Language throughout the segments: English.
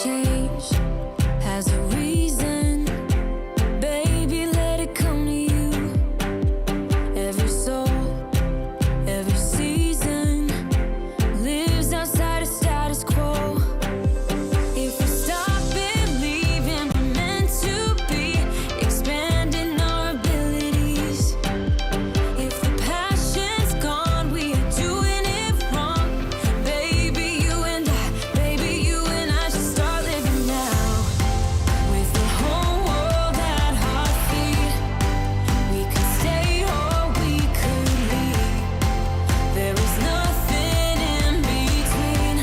change has a reason. Baby, let it come to you. Every soul, every season lives outside of status quo. If we stop believing we're meant to be, expanding our abilities. If the passion's gone, we are doing it wrong. Baby, you and I should start living now. With the whole world at our feet, we could stay or we could leave. There is nothing in between.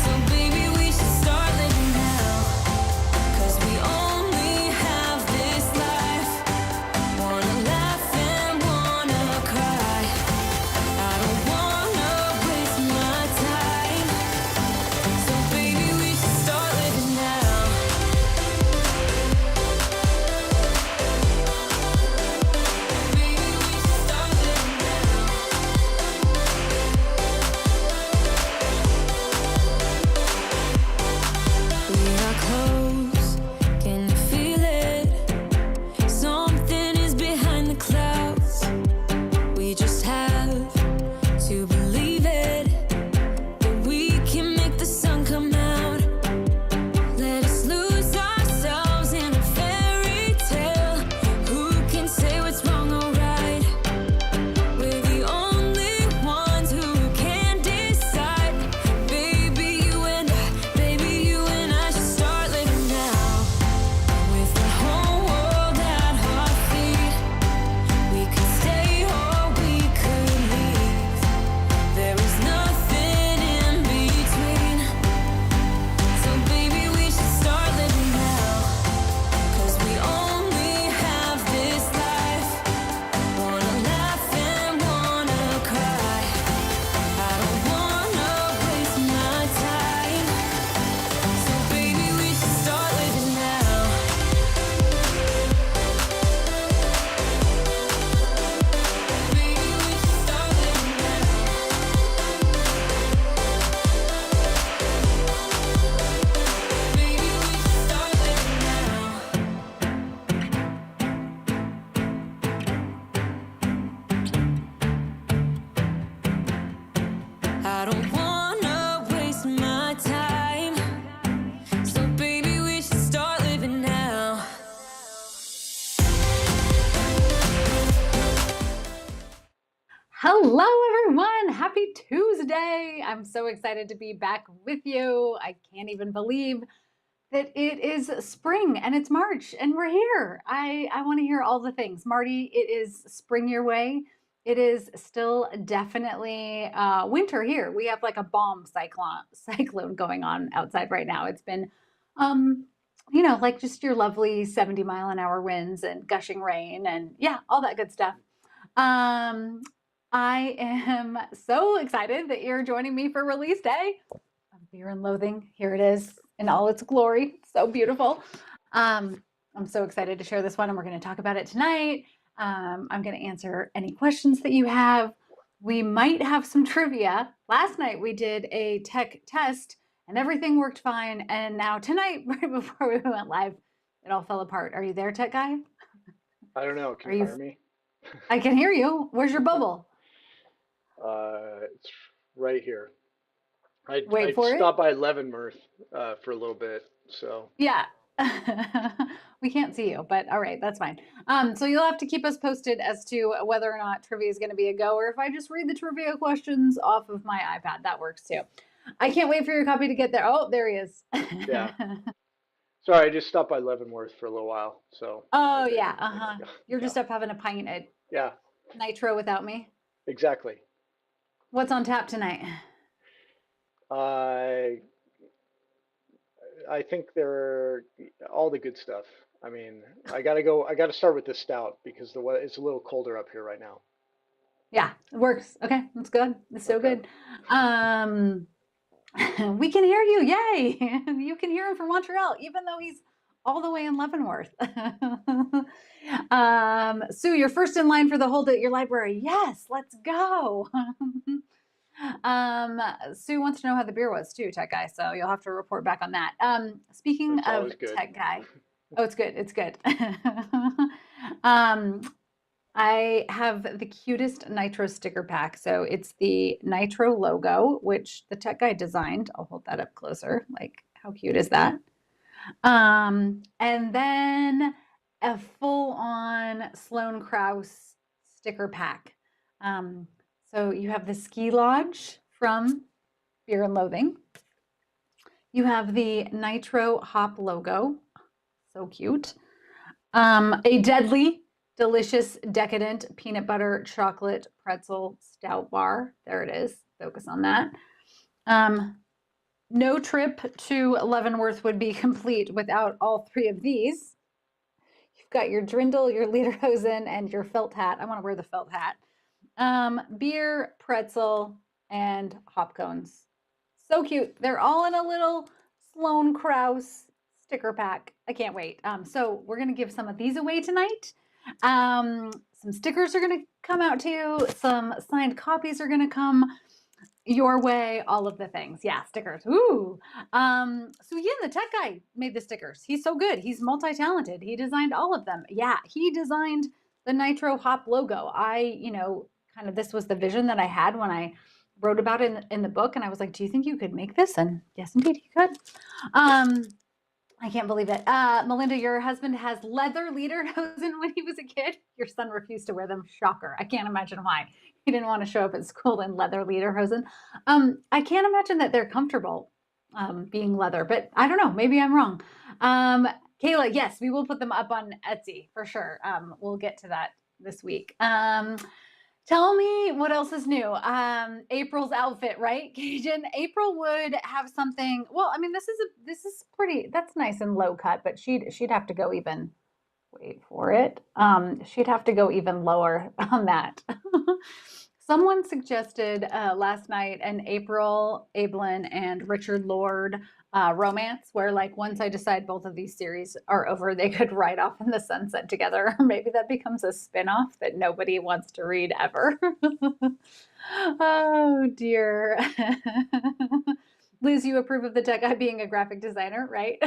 So baby, we should start living now. 'Cause we only have this life. Wanna laugh and wanna cry. I don't wanna waste my time. So baby, we should start living now. Baby, we should start living now. We are close, can you feel it? Something is behind the clouds. We just have to believe it, that we can make the sun come out. Let us lose ourselves in a fairy tale. Who can say what's wrong or right? We're the only ones who can decide. Baby, you and I should start living now. With the whole world at our feet, we could stay or we could leave. There is nothing in between. So baby, we should start living now. 'Cause we only have this life. Wanna laugh and wanna cry. I don't wanna waste my time. So baby, we should start living now. Baby, we should start living now. Baby, we should start living now. I don't wanna waste my time. So baby, we should start living now. Hello, everyone. Happy Tuesday. I'm so excited to be back with you. I can't even believe that it is spring and it's March and we're here. I want to hear all the things. Marty, it is spring your way. It is still definitely winter here. We have like a bomb cyclone going on outside right now. It's been like just your lovely 70-mile-an-hour winds and gushing rain and yeah, all that good stuff. I am so excited that you're joining me for release day of Beer and Loathing. Here it is in all its glory. So beautiful. I'm so excited to share this one and we're going to talk about it tonight. I'm going to answer any questions that you have. We might have some trivia. Last night we did a tech test and everything worked fine. And now tonight, right before we went live, it all fell apart. Are you there, tech guy? I don't know. Can Are you you? hear me? I can hear you. Where's your bubble? It's right here. I Wait for it. stopped by Leavenworth for a little bit, so Yeah. We can't see you, but all right, that's fine. So you'll have to keep us posted as to whether or not trivia is going to be a go, or if I just read the trivia questions off of my iPad, that works too. I can't wait for your copy to get there. Oh, there he is. yeah. Sorry, I just stopped by Leavenworth for a little while, so. Oh Okay. yeah, You're just Yeah. up having a pint at Yeah, Nitro without me. exactly. What's on tap tonight? I think they're all the good stuff. I mean, I gotta start with the stout because it's a little colder up here right now. Yeah, it works. Okay, that's good. It's so Okay. good. We can hear you. Yay! You can hear him from Montreal, even though he's all the way in Leavenworth. Sue, you're first in line for the hold at your library. Yes, let's go. Sue wants to know how the beer was too, tech guy. So you'll have to report back on that. Speaking That's of always good. tech guy, oh, it's good. It's good. um, I have the cutest Nitro sticker pack. So it's the Nitro logo, which the tech guy designed. I'll hold that up closer. Like, how cute is that? And then a full-on Sloan Krause sticker pack. Um, so you have the ski lodge from Fear and Loathing. You have the Nitro Hop logo. So cute. A deadly, delicious, decadent peanut butter chocolate pretzel stout bar. There it is. Focus on that. No trip to Leavenworth would be complete without all three of these. You've got your Drindle, your Lederhosen, and your felt hat. I want to wear the felt hat. Beer, pretzel, and hop cones. So cute. They're all in a little Sloan Krause sticker pack. I can't wait. So we're going to give some of these away tonight. Some stickers are going to come out to you. Some signed copies are going to come your way, all of the things. Yeah, stickers. Ooh. So Yin, the tech guy, made the stickers. He's so good. He's multi-talented. He designed all of them. Yeah, he designed the Nitro Hop logo. Kind of this was the vision that I had when I wrote about it in the book. And I was like, do you think you could make this? And yes, indeed, he could. I can't believe it. Melinda, your husband has leather lederhosen when he was a kid. Your son refused to wear them. Shocker. I can't imagine why. He didn't want to show up at school in leather lederhosen. I can't imagine that they're comfortable being leather, but I don't know. Maybe I'm wrong. Kayla, yes, we will put them up on Etsy for sure. We'll get to that this week. Tell me what else is new. April's outfit, right, Cajun? April would have something. Well, I mean, this is pretty. That's nice and low cut, but she'd have to go even. Wait for it. She'd have to go even lower on that. Someone suggested last night an April Ablin and Richard Lord romance where, like, once I decide both of these series are over, they could ride off in the sunset together. Or maybe that becomes a spin-off that nobody wants to read ever. Oh dear. Liz, you approve of the tech guy being a graphic designer, right?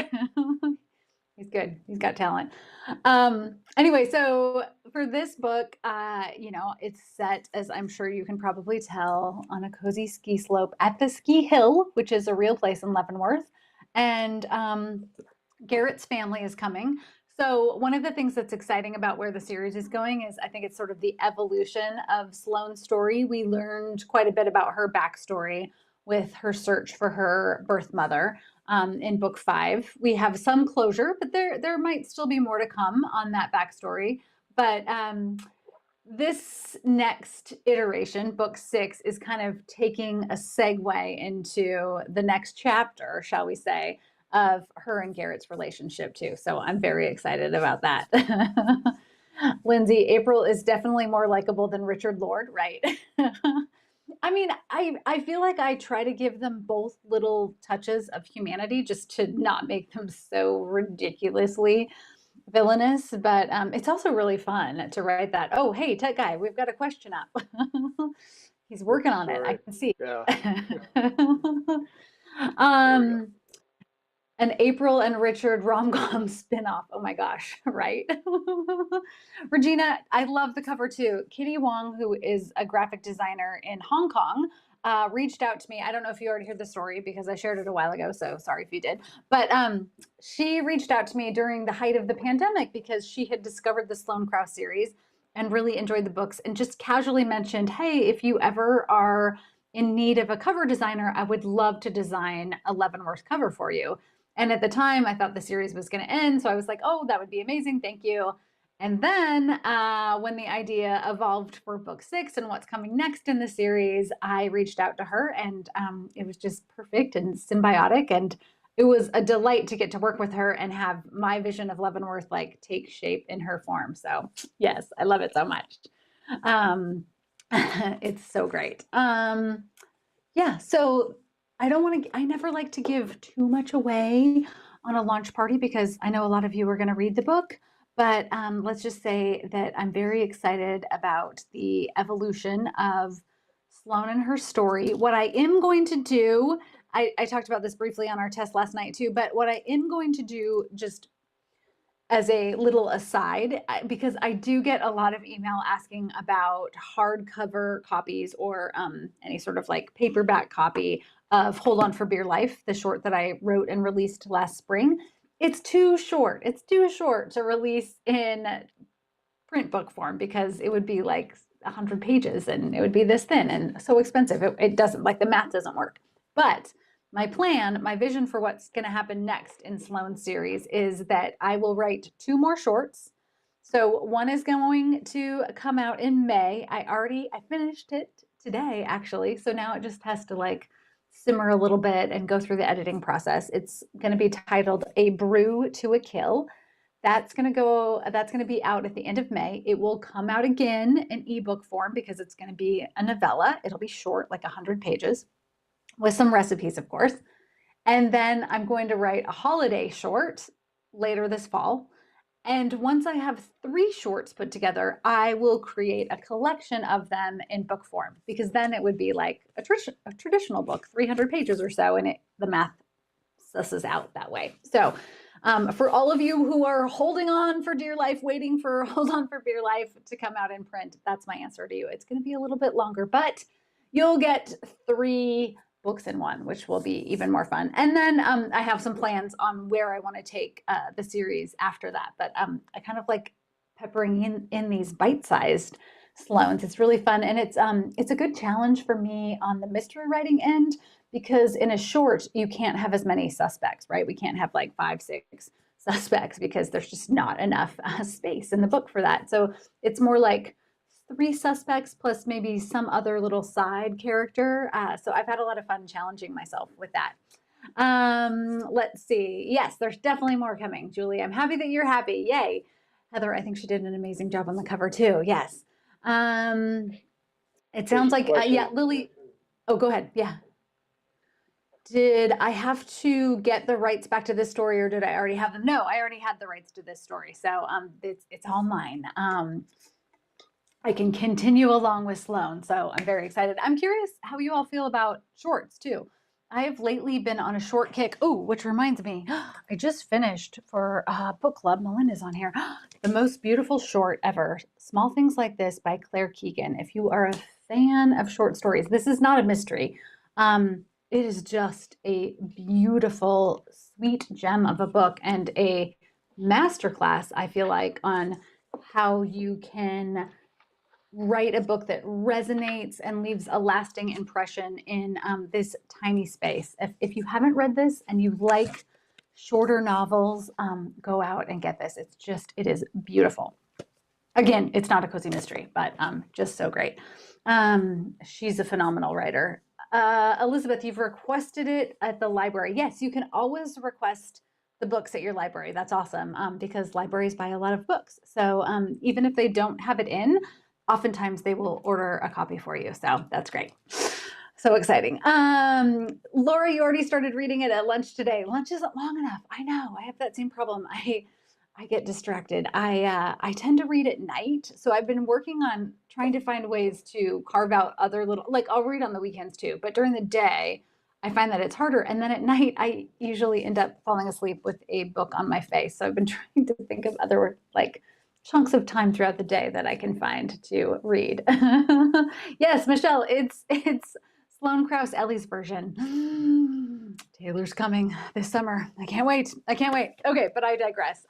He's good. He's got talent. Anyway, so for this book, it's set, as I'm sure you can probably tell, on a cozy ski slope at the ski hill, which is a real place in Leavenworth. And Garrett's family is coming. So one of the things that's exciting about where the series is going is I think it's sort of the evolution of Sloane's story. We learned quite a bit about her backstory with her search for her birth mother. In book 5, we have some closure, but there might still be more to come on that backstory. But this next iteration, book 6, is kind of taking a segue into the next chapter, shall we say, of her and Garrett's relationship too. So I'm very excited about that. Lindsay, April is definitely more likable than Richard Lord, right? I mean, I feel like I try to give them both little touches of humanity just to not make them so ridiculously villainous, but it's also really fun to write that. Oh, hey, tech guy, we've got a question up. He's working on it. I Sorry. can see. Yeah. There we go. An April and Richard rom-com spinoff. Oh my gosh, right? Regina, I love the cover too. Kitty Wong, who is a graphic designer in Hong Kong, reached out to me. I don't know if you already heard the story because I shared it a while ago, so sorry if you did. But she reached out to me during the height of the pandemic because she had discovered the Sloan Krause series and really enjoyed the books and just casually mentioned, hey, if you ever are in need of a cover designer, I would love to design a Leavenworth cover for you. And at the time, I thought the series was going to end. So I was like, oh, that would be amazing. Thank you. And then when the idea evolved for book 6 and what's coming next in the series, I reached out to her and it was just perfect and symbiotic. And it was a delight to get to work with her and have my vision of Leavenworth like take shape in her form. So yes, I love it so much. It's so great. Yeah, so I never like to give too much away on a launch party because I know a lot of you are going to read the book, but let's just say that I'm very excited about the evolution of Sloan and her story. What I am going to do, I talked about this briefly on our test last night too, but what I am going to do, just as a little aside, because I do get a lot of email asking about hardcover copies or any sort of like paperback copy of Hold On for Beer Life, the short that I wrote and released last spring. It's too short. It's too short to release in print book form because it would be like 100 pages and it would be this thin and so expensive. It doesn't, like, the math doesn't work. But my plan, my vision for what's going to happen next in Sloan's series is that I will write 2 more shorts. So one is going to come out in May. I finished it today actually. So now it just has to like simmer a little bit and go through the editing process. It's going to be titled A Brew to a Kill. That's going to be out at the end of May. It will come out again in ebook form because it's going to be a novella. It'll be short, like 100 pages with some recipes, of course. And then I'm going to write a holiday short later this fall. And once I have 3 shorts put together, I will create a collection of them in book form because then it would be like a traditional book, 300 pages or so, and the math susses out that way. So for all of you who are holding on for dear life, waiting for Hold On for Beer Life to come out in print, that's my answer to you. It's going to be a little bit longer, but you'll get 3 books in one, which will be even more fun. And then I have some plans on where I want to take the series after that. But I kind of like peppering in these bite-sized Sloans. It's really fun, and it's a good challenge for me on the mystery writing end because in a short you can't have as many suspects, right? We can't have like 5, 6 suspects because there's just not enough space in the book for that. So it's more like 3 suspects plus maybe some other little side character. So I've had a lot of fun challenging myself with that. Let's see. Yes, there's definitely more coming, Julie. I'm happy that you're happy. Yay. Heather, I think she did an amazing job on the cover too. Yes. It sounds like, yeah, Lily. Oh, go ahead. Yeah. Did I have to get the rights back to this story or did I already have them? No, I already had the rights to this story. So it's all mine. I can continue along with Sloan. So I'm very excited. I'm curious how you all feel about shorts too. I have lately been on a short kick. Oh, which reminds me, I just finished for book club. Melinda's on here. The Most Beautiful Short Ever. Small Things Like This by Claire Keegan. If you are a fan of short stories, this is not a mystery. It is just a beautiful, sweet gem of a book and a masterclass, I feel like, on how you can write a book that resonates and leaves a lasting impression in this tiny space. If you haven't read this and you like shorter novels, go out and get this. It is beautiful. Again, it's not a cozy mystery, but just so great. She's a phenomenal writer. Elizabeth, you've requested it at the library. Yes, you can always request the books at your library. That's awesome because libraries buy a lot of books. So even if they don't have it in, oftentimes they will order a copy for you. So that's great. So exciting. Laura, you already started reading it at lunch today. Lunch isn't long enough. I know. I have that same problem. I get distracted. I tend to read at night. So I've been working on trying to find ways to carve out other little, like I'll read on the weekends too, but during the day, I find that it's harder. And then at night, I usually end up falling asleep with a book on my face. So I've been trying to think of other like chunks of time throughout the day that I can find to read. Yes, Michelle, it's Sloan Krause, Ellie's version. Taylor's coming this summer. I can't wait. I can't wait. Okay, but I digress.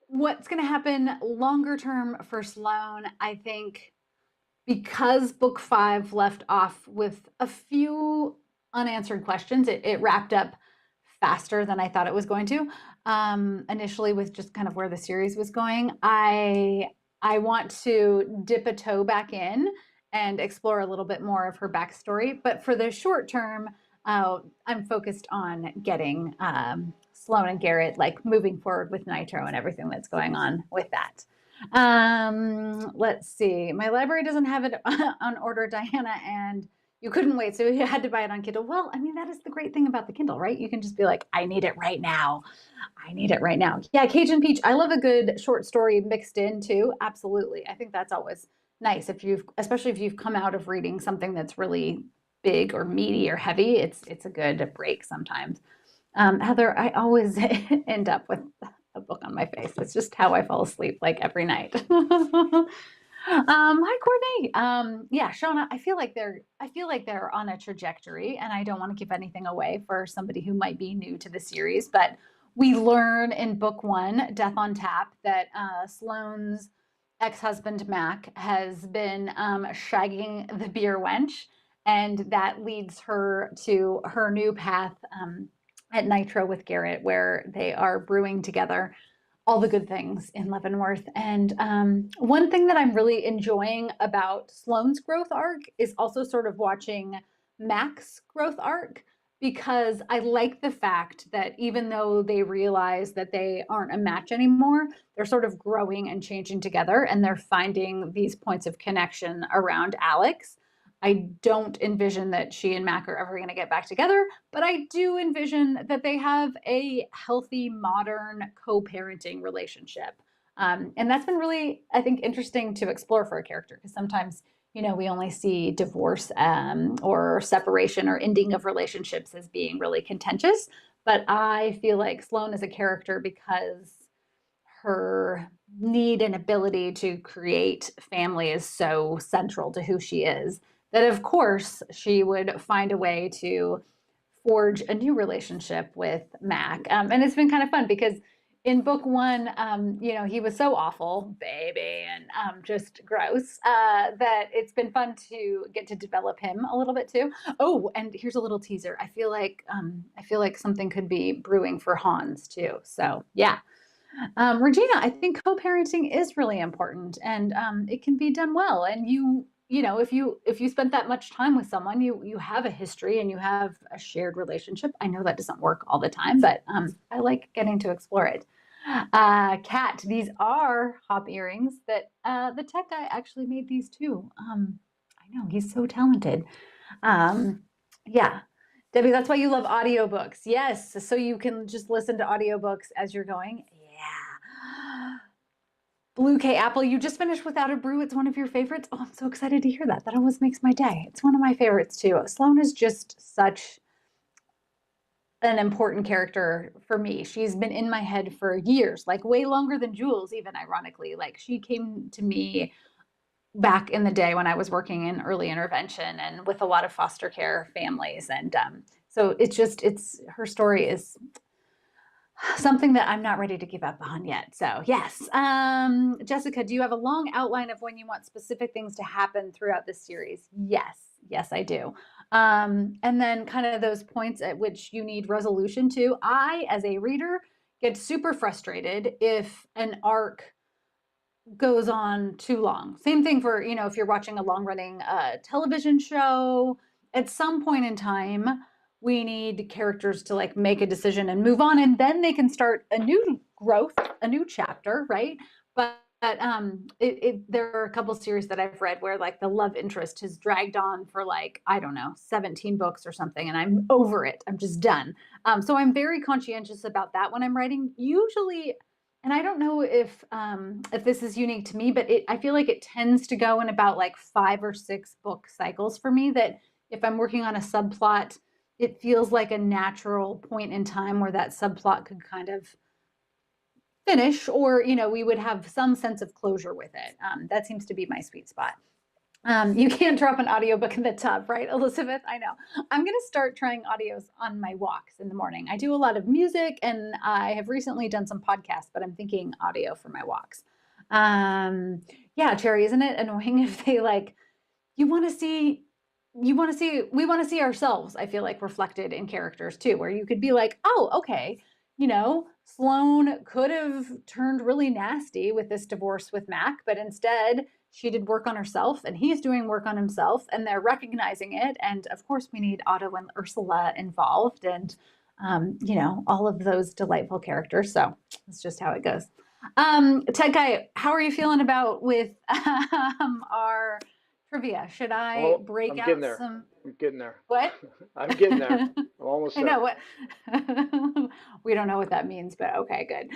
What's going to happen longer term for Sloan, I think, because book 5 left off with a few unanswered questions, it wrapped up faster than I thought it was going to. Initially, with just kind of where the series was going, I want to dip a toe back in and explore a little bit more of her backstory. But for the short term, I'm focused on getting Sloan and Garrett like moving forward with Nitro and everything that's going on with that. Let's see. My library doesn't have it on order, Diana, and you couldn't wait, so you had to buy it on Kindle. Well, I mean, that is the great thing about the Kindle, right? You can just be like, I need it right now. I need it right now. Yeah, Cajun Peach. I love a good short story mixed in too. Absolutely. I think that's always nice especially if you've come out of reading something that's really big or meaty or heavy. It's a good break sometimes. Heather, I always end up with a book on my face. It's just how I fall asleep like every night. Hi Courtney. Yeah, Shauna, I feel like they're on a trajectory, and I don't want to give anything away for somebody who might be new to the series, but we learn in book one, Death on Tap, that Sloane's ex-husband Mac has been shagging the beer wench, and that leads her to her new path at Nitro with Garrett, where they are brewing together all the good things in Leavenworth. And one thing that I'm really enjoying about Sloane's growth arc is also sort of watching Mac's growth arc, because I like the fact that even though they realize that they aren't a match anymore, they're sort of growing and changing together, and they're finding these points of connection around Alex. I don't envision that she and Mac are ever going to get back together, but I do envision that they have a healthy, modern co-parenting relationship. And that's been really, I think, interesting to explore for a character, because sometimes, we only see divorce or separation or ending of relationships as being really contentious. But I feel like Sloane is a character because her need and ability to create family is so central to who she is, that of course she would find a way to forge a new relationship with Mac. And it's been kind of fun because in book one, he was so awful, baby, and just gross, that it's been fun to get to develop him a little bit too. Oh, and here's a little teaser. I feel like something could be brewing for Hans too. So yeah. Regina, I think co-parenting is really important, and it can be done well. And if you spent that much time with someone, you have a history and you have a shared relationship. I know that doesn't work all the time, but I like getting to explore it. Kat, these are hop earrings that the tech guy actually made these too. I know he's so talented. Yeah. Debbie, that's why you love audiobooks. Yes, so you can just listen to audiobooks as you're going. Yeah. Blue K Apple, you just finished Without a Brew. It's one of your favorites. Oh, I'm so excited to hear that. That always makes my day. It's one of my favorites too. Sloane is just such an important character for me. She's been in my head for years, like way longer than Jules, even ironically. Like she came to me back in the day when I was working in early intervention and with a lot of foster care families. And so it's her story is something that I'm not ready to give up on yet. So yes. Jessica, do you have a long outline of when you want specific things to happen throughout this series? Yes, I do. And then kind of those points at which you need resolution to. I, as a reader, get super frustrated if an arc goes on too long. Same thing for, if you're watching a long running television show, at some point in time, we need characters to like make a decision and move on, and then they can start a new growth, a new chapter, right? But there are a couple series that I've read where like the love interest has dragged on for like, I don't know, 17 books or something, and I'm over it. I'm just done. So I'm very conscientious about that when I'm writing. Usually, and I don't know if this is unique to me, but I feel like it tends to go in about like 5 or 6 book cycles for me, that if I'm working on a subplot, it feels like a natural point in time where that subplot could kind of finish, or we would have some sense of closure with it. That seems to be my sweet spot. You can't drop an audiobook in the tub, right, Elizabeth? I know. I'm going to start trying audios on my walks in the morning. I do a lot of music, and I have recently done some podcasts, but I'm thinking audio for my walks. Yeah, Cherry, isn't it annoying if they like, you want to see, we want to see ourselves, I feel like, reflected in characters too, where you could be like, oh, okay, Sloane could have turned really nasty with this divorce with Mac, but instead she did work on herself, and he's doing work on himself, and they're recognizing it. And of course, we need Otto and Ursula involved, and all of those delightful characters. So that's just how it goes. Ted Guy, how are you feeling about with our trivia? Should I break I'm out getting there. some? I'm getting there. What? I'm getting there. I'm almost I there. know what we don't know what that means, but okay, good.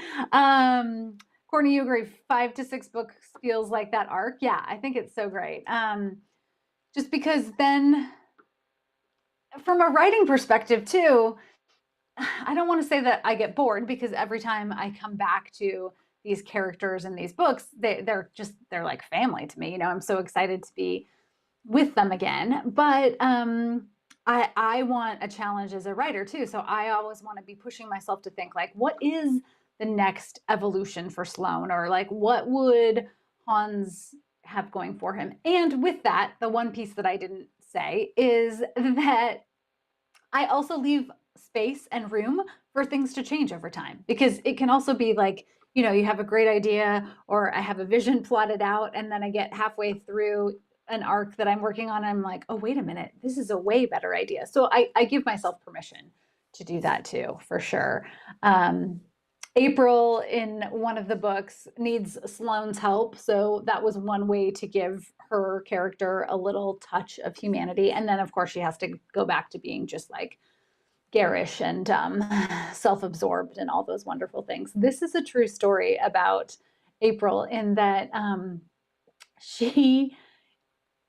Courtney, you agree 5 to 6 books feels like that arc? Yeah, I think it's so great. Just because then from a writing perspective too, I don't want to say that I get bored because every time I come back to these characters in these books, they're like family to me. I'm so excited to be with them again. But I want a challenge as a writer too. So I always want to be pushing myself to think like, what is the next evolution for Sloan, or like what would Hans have going for him? And with that, the one piece that I didn't say is that I also leave space and room for things to change over time, because it can also be like, you have a great idea, or I have a vision plotted out, and then I get halfway through an arc that I'm working on, and I'm like, oh, wait a minute, this is a way better idea. So I give myself permission to do that too, for sure. April in one of the books needs Sloane's help. So that was one way to give her character a little touch of humanity. And then, of course, she has to go back to being just like garish and self-absorbed and all those wonderful things. This is a true story about April in that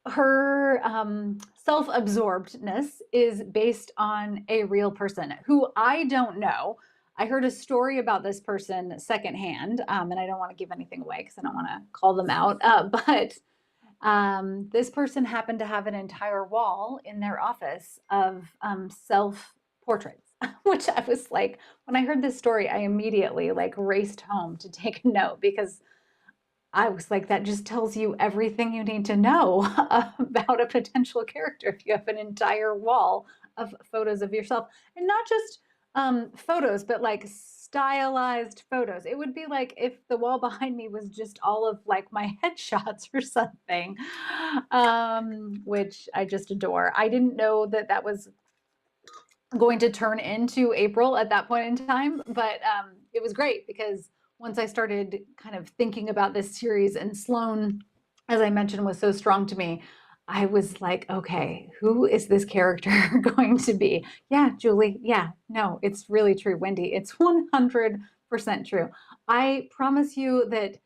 her self-absorbedness is based on a real person who I don't know. I heard a story about this person secondhand, and I don't want to give anything away because I don't want to call them out. But this person happened to have an entire wall in their office of self-portraits, which I was like, when I heard this story, I immediately like raced home to take a note, because I was like, that just tells you everything you need to know about a potential character if you have an entire wall of photos of yourself. And not just photos, but like stylized photos. It would be like if the wall behind me was just all of like my headshots or something, which I just adore. I didn't know that that was going to turn into April at that point in time, but it was great because once I started kind of thinking about this series, and Sloan, as I mentioned, was so strong to me, I was like, okay, who is this character going to be? Yeah, Julie. Yeah, no, it's really true, Wendy. It's 100% true. I promise you that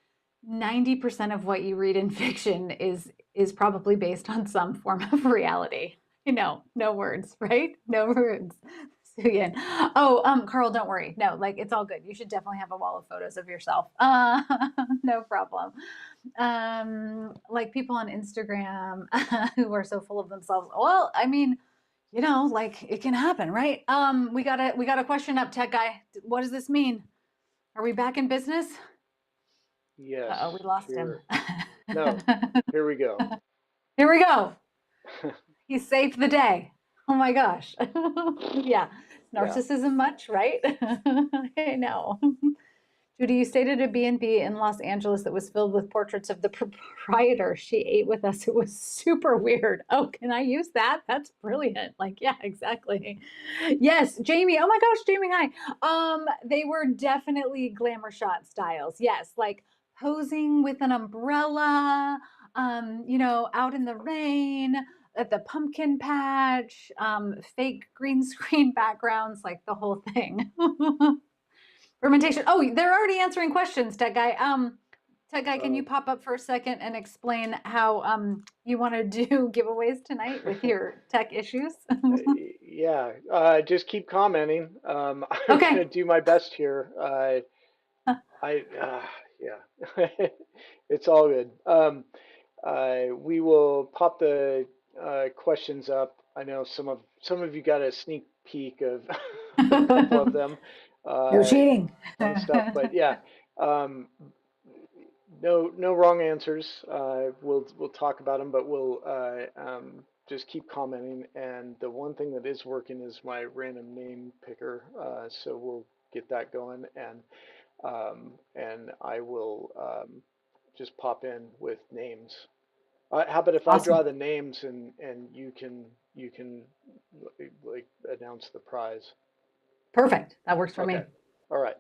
90% of what you read in fiction is probably based on some form of reality. No words, right? No words. So again, Carl, don't worry. No, like it's all good. You should definitely have a wall of photos of yourself. No problem. Like people on Instagram who are so full of themselves. Well, I mean, like it can happen, right? We got a question up, tech guy. What does this mean? Are we back in business? Yes. Uh-oh, we lost him. No. Here we go. Here we go. He saved the day. Oh my gosh. Yeah. Yeah. Narcissism much, right? I know. Judy, you stayed at a B&B in Los Angeles that was filled with portraits of the proprietor. She ate with us. It was super weird. Oh, can I use that? That's brilliant. Like, yeah, exactly. Yes, Jamie. Oh my gosh, Jamie, hi. They were definitely glamour shot styles. Yes, like posing with an umbrella, out in the rain, at the pumpkin patch, fake green screen backgrounds, like the whole thing. Fermentation. Oh, they're already answering questions, Tech Guy. Tech Guy, can you pop up for a second and explain how you want to do giveaways tonight with your tech issues? Yeah. Just keep commenting. I'm Okay. gonna do my best here. Yeah. It's all good. We will pop the questions up. I know some of you got a sneak peek of a couple of them. No cheating. On stuff, but yeah, um, no wrong answers. We'll talk about them, but we'll just keep commenting. And the one thing that is working is my random name picker, so we'll get that going, and I will just pop in with names. How about if I Awesome. draw the names and you can like announce the prize? Perfect. That works for me. Okay. All right.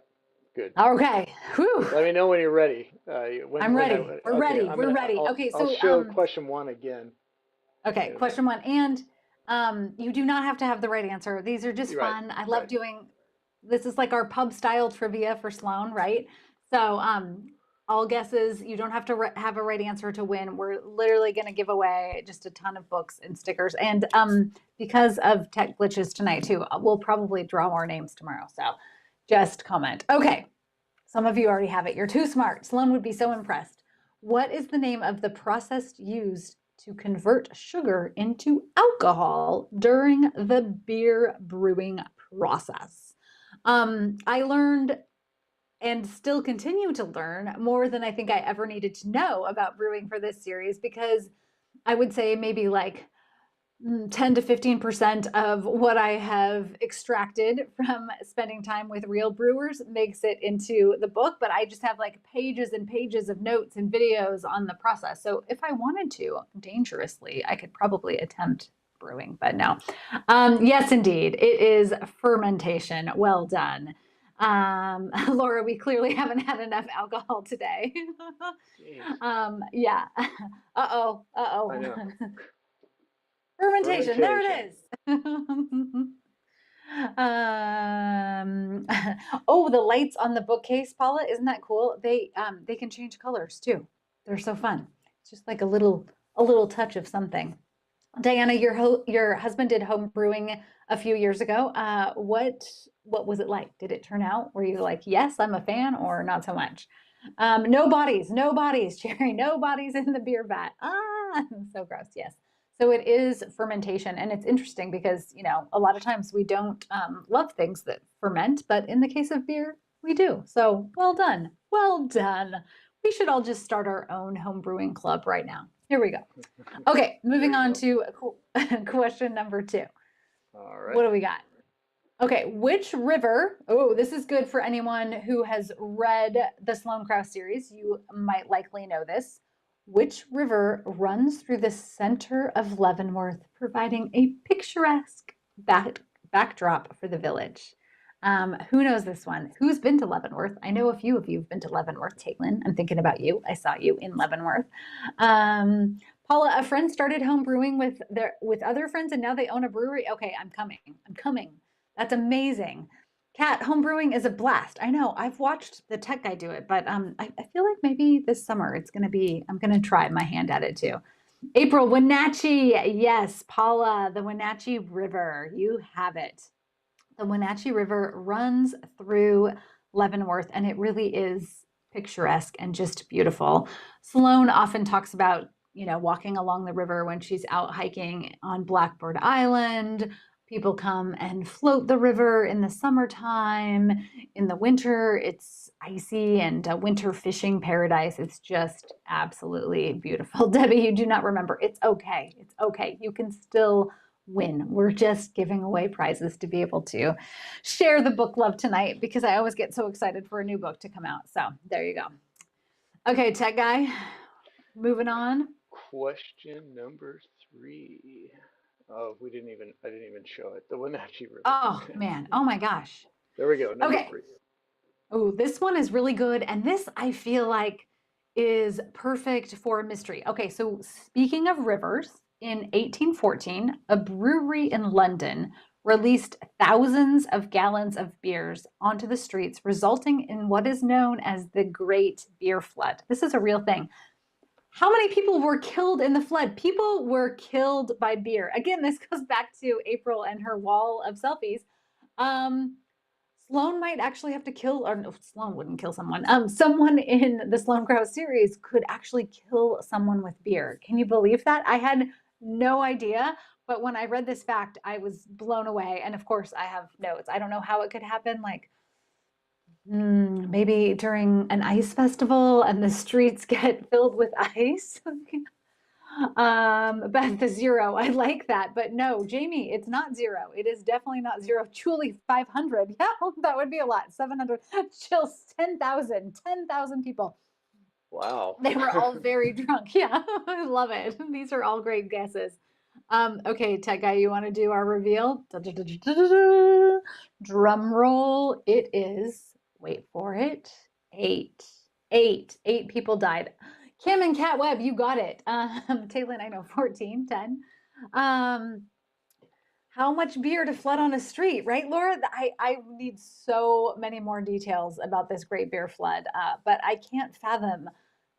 Good. Okay. Whew. Let me know when you're ready. I'm ready. We're Okay, ready. We're ready. Okay, I'll so show question one again. okay, question one. And you do not have to have the right answer. These are just You're right. fun. I love doing this is like our pub style trivia for Sloan, right? So all guesses. You don't have to have a right answer to win. We're literally going to give away just a ton of books and stickers. And because of tech glitches tonight too, we'll probably draw more names tomorrow. So just comment. Okay. Some of you already have it. You're too smart. Sloan would be so impressed. What is the name of the process used to convert sugar into alcohol during the beer brewing process? I learned and still continue to learn more than I think I ever needed to know about brewing for this series, because I would say maybe like 10 to 15% of what I have extracted from spending time with real brewers makes it into the book, but I just have like pages and pages of notes and videos on the process. So if I wanted to, dangerously, I could probably attempt brewing, but no. Yes, indeed, it is fermentation. Well done. Laura, we clearly haven't had enough alcohol today. Yeah. Uh-oh. I know. Fermentation. There it is. Oh, the lights on the bookcase, Paula, isn't that cool? They can change colors too. They're so fun. It's just like a little touch of something. Diana, your husband did home brewing a few years ago. What was it like? Did it turn out? Were you like, yes, I'm a fan, or not so much? No bodies, Jerry, no bodies in the beer vat. So gross. Yes. So it is fermentation, and it's interesting because a lot of times we don't love things that ferment, but in the case of beer, we do. So well done, well done. We should all just start our own home brewing club right now. Here we go. Okay, moving on to question number 2. All right. What do we got? Okay, which river? Oh, this is good for anyone who has read the Sloan Krause series. You might likely know this. Which river runs through the center of Leavenworth, providing a picturesque backdrop for the village? Who knows this one? Who's been to Leavenworth? I know a few of you have been to Leavenworth. Caitlin, I'm thinking about you. I saw you in Leavenworth. Paula, a friend started home brewing with other friends, and now they own a brewery. Okay, I'm coming. That's amazing. Kat, home brewing is a blast. I know. I've watched the tech guy do it, but I feel like maybe this summer I'm gonna try my hand at it too. April, Wenatchee. Yes, Paula, the Wenatchee River. You have it. The Wenatchee River runs through Leavenworth, and it really is picturesque and just beautiful. Sloan often talks about, walking along the river when she's out hiking on Blackbird Island. People come and float the river in the summertime. In the winter, it's icy and a winter fishing paradise. It's just absolutely beautiful. Debbie, you do not remember. It's okay. It's okay. You can still win. We're just giving away prizes to be able to share the book love tonight, because I always get so excited for a new book to come out. So there you go. Okay, tech guy, moving on. Question number 3. Oh, I didn't even show it. The Wenatchee River. Oh man. Oh my gosh. There we go. Number 3. Oh, this one is really good. And this, I feel like, is perfect for a mystery. Okay, so speaking of rivers, in 1814, a brewery in London released thousands of gallons of beers onto the streets, resulting in what is known as the Great Beer Flood. This is a real thing. How many people were killed in the flood? People were killed by beer. Again, this goes back to April and her wall of selfies. Sloan might actually have to kill, or no, Sloan wouldn't kill someone. Someone in the Sloan Krause series could actually kill someone with beer. Can you believe that? I had no idea, but when I read this fact, I was blown away. And of course, I have notes. I don't know how it could happen. Like, maybe during an ice festival and the streets get filled with ice. Beth, the 0. I like that, but no, Jamie, it's not 0. It is definitely not 0. Julie, 500. Yeah, that would be a lot. 700. Chills, 10,000 people. Wow. They were all very drunk. Yeah, I love it. These are all great guesses. Okay, tech guy, you want to do our reveal? Drum roll. It is, wait for it, 8. 8 people died. Kim and Cat Webb, you got it. Taylor, I know, 14, 10. How how much beer to flood on a street, right, Laura? I need so many more details about this great beer flood, but I can't fathom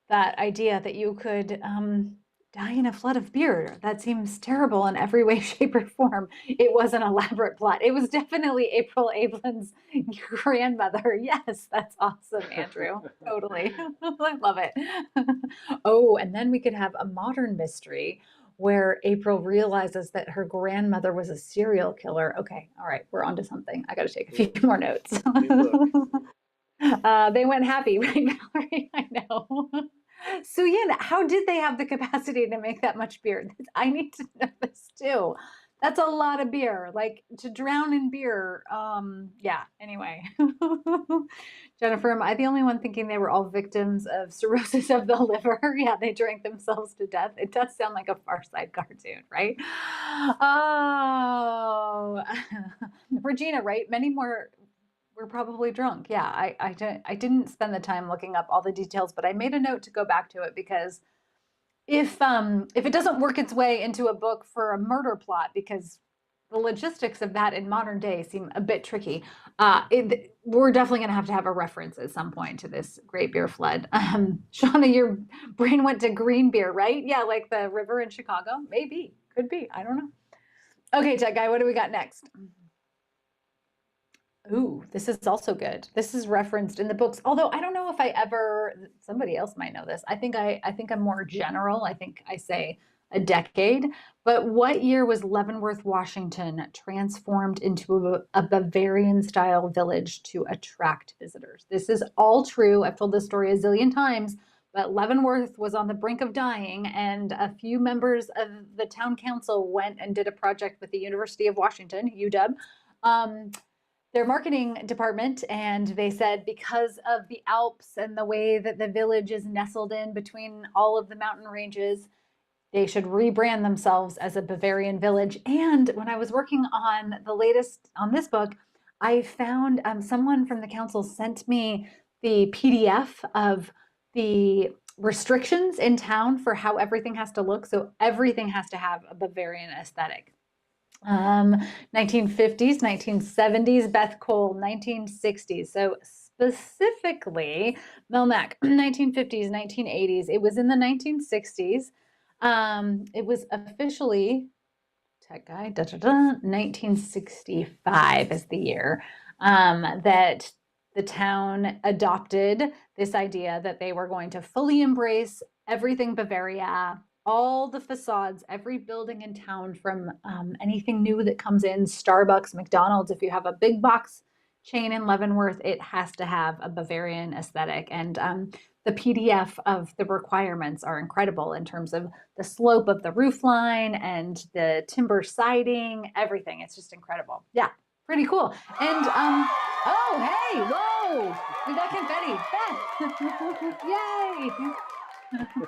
that idea that you could die in a flood of beer. That seems terrible in every way, shape, or form. It was an elaborate plot. It was definitely April Ablin's grandmother. Yes, that's awesome, Andrew. Totally. I love it. Oh, and then we could have a modern mystery where April realizes that her grandmother was a serial killer. Okay, all right, we're on to something. I got to take a few more notes. New book. They went happy, right, Valerie? I know. So yeah, how did they have the capacity to make that much beer? I need to know this too. That's a lot of beer, like to drown in beer. Yeah, anyway. Jennifer, am I the only one thinking they were all victims of cirrhosis of the liver? Yeah, they drank themselves to death. It does sound like a Far Side cartoon, right? Oh, Regina, right? Many more were probably drunk. Yeah, I didn't spend the time looking up all the details, but I made a note to go back to it because if it doesn't work its way into a book for a murder plot, because the logistics of that in modern day seem a bit tricky, we're definitely going to have a reference at some point to this great beer flood. Shauna, your brain went to green beer, right? Yeah, like the river in Chicago. Maybe, could be. I don't know. Okay, Tech Guy, what do we got next? Ooh, this is also good. This is referenced in the books. Although I don't know if I ever, somebody else might know this. I think I'm more general. I think I say a decade. But what year was Leavenworth, Washington transformed into a Bavarian style village to attract visitors? This is all true. I've told this story a zillion times, but Leavenworth was on the brink of dying, and a few members of the town council went and did a project with the University of Washington, UW, their marketing department, and they said because of the Alps and the way that the village is nestled in between all of the mountain ranges, they should rebrand themselves as a Bavarian village. And when I was working on the latest on this book, I found someone from the council sent me the PDF of the restrictions in town for how everything has to look. So everything has to have a Bavarian aesthetic. 1950s, 1970s, Beth Cole, 1960s. So specifically, Melmac, 1950s, 1980s. It was in the 1960s. It was officially, Tech Guy, 1965 is the year that the town adopted this idea that they were going to fully embrace everything Bavaria, all the facades, every building in town, from anything new that comes in, Starbucks, McDonald's. If you have a big box chain in Leavenworth, it has to have a Bavarian aesthetic. And the PDF of the requirements are incredible in terms of the slope of the roof line and the timber siding, everything. It's just incredible. Yeah, pretty cool. And oh, hey, whoa, we got confetti. Beth, yay.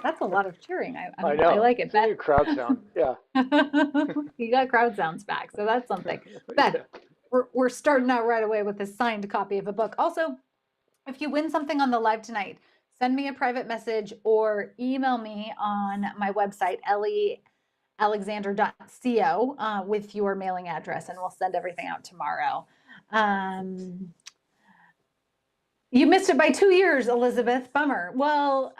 That's a lot of cheering. I know. I like it. Beth, crowd sound. Yeah. You got crowd sounds back, so that's something. Beth, we're starting out right away with a signed copy of a book. Also, if you win something on the live tonight, send me a private message or email me on my website, elliealexander.co, with your mailing address, and we'll send everything out tomorrow. You missed it by 2 years, Elizabeth. Bummer. Well,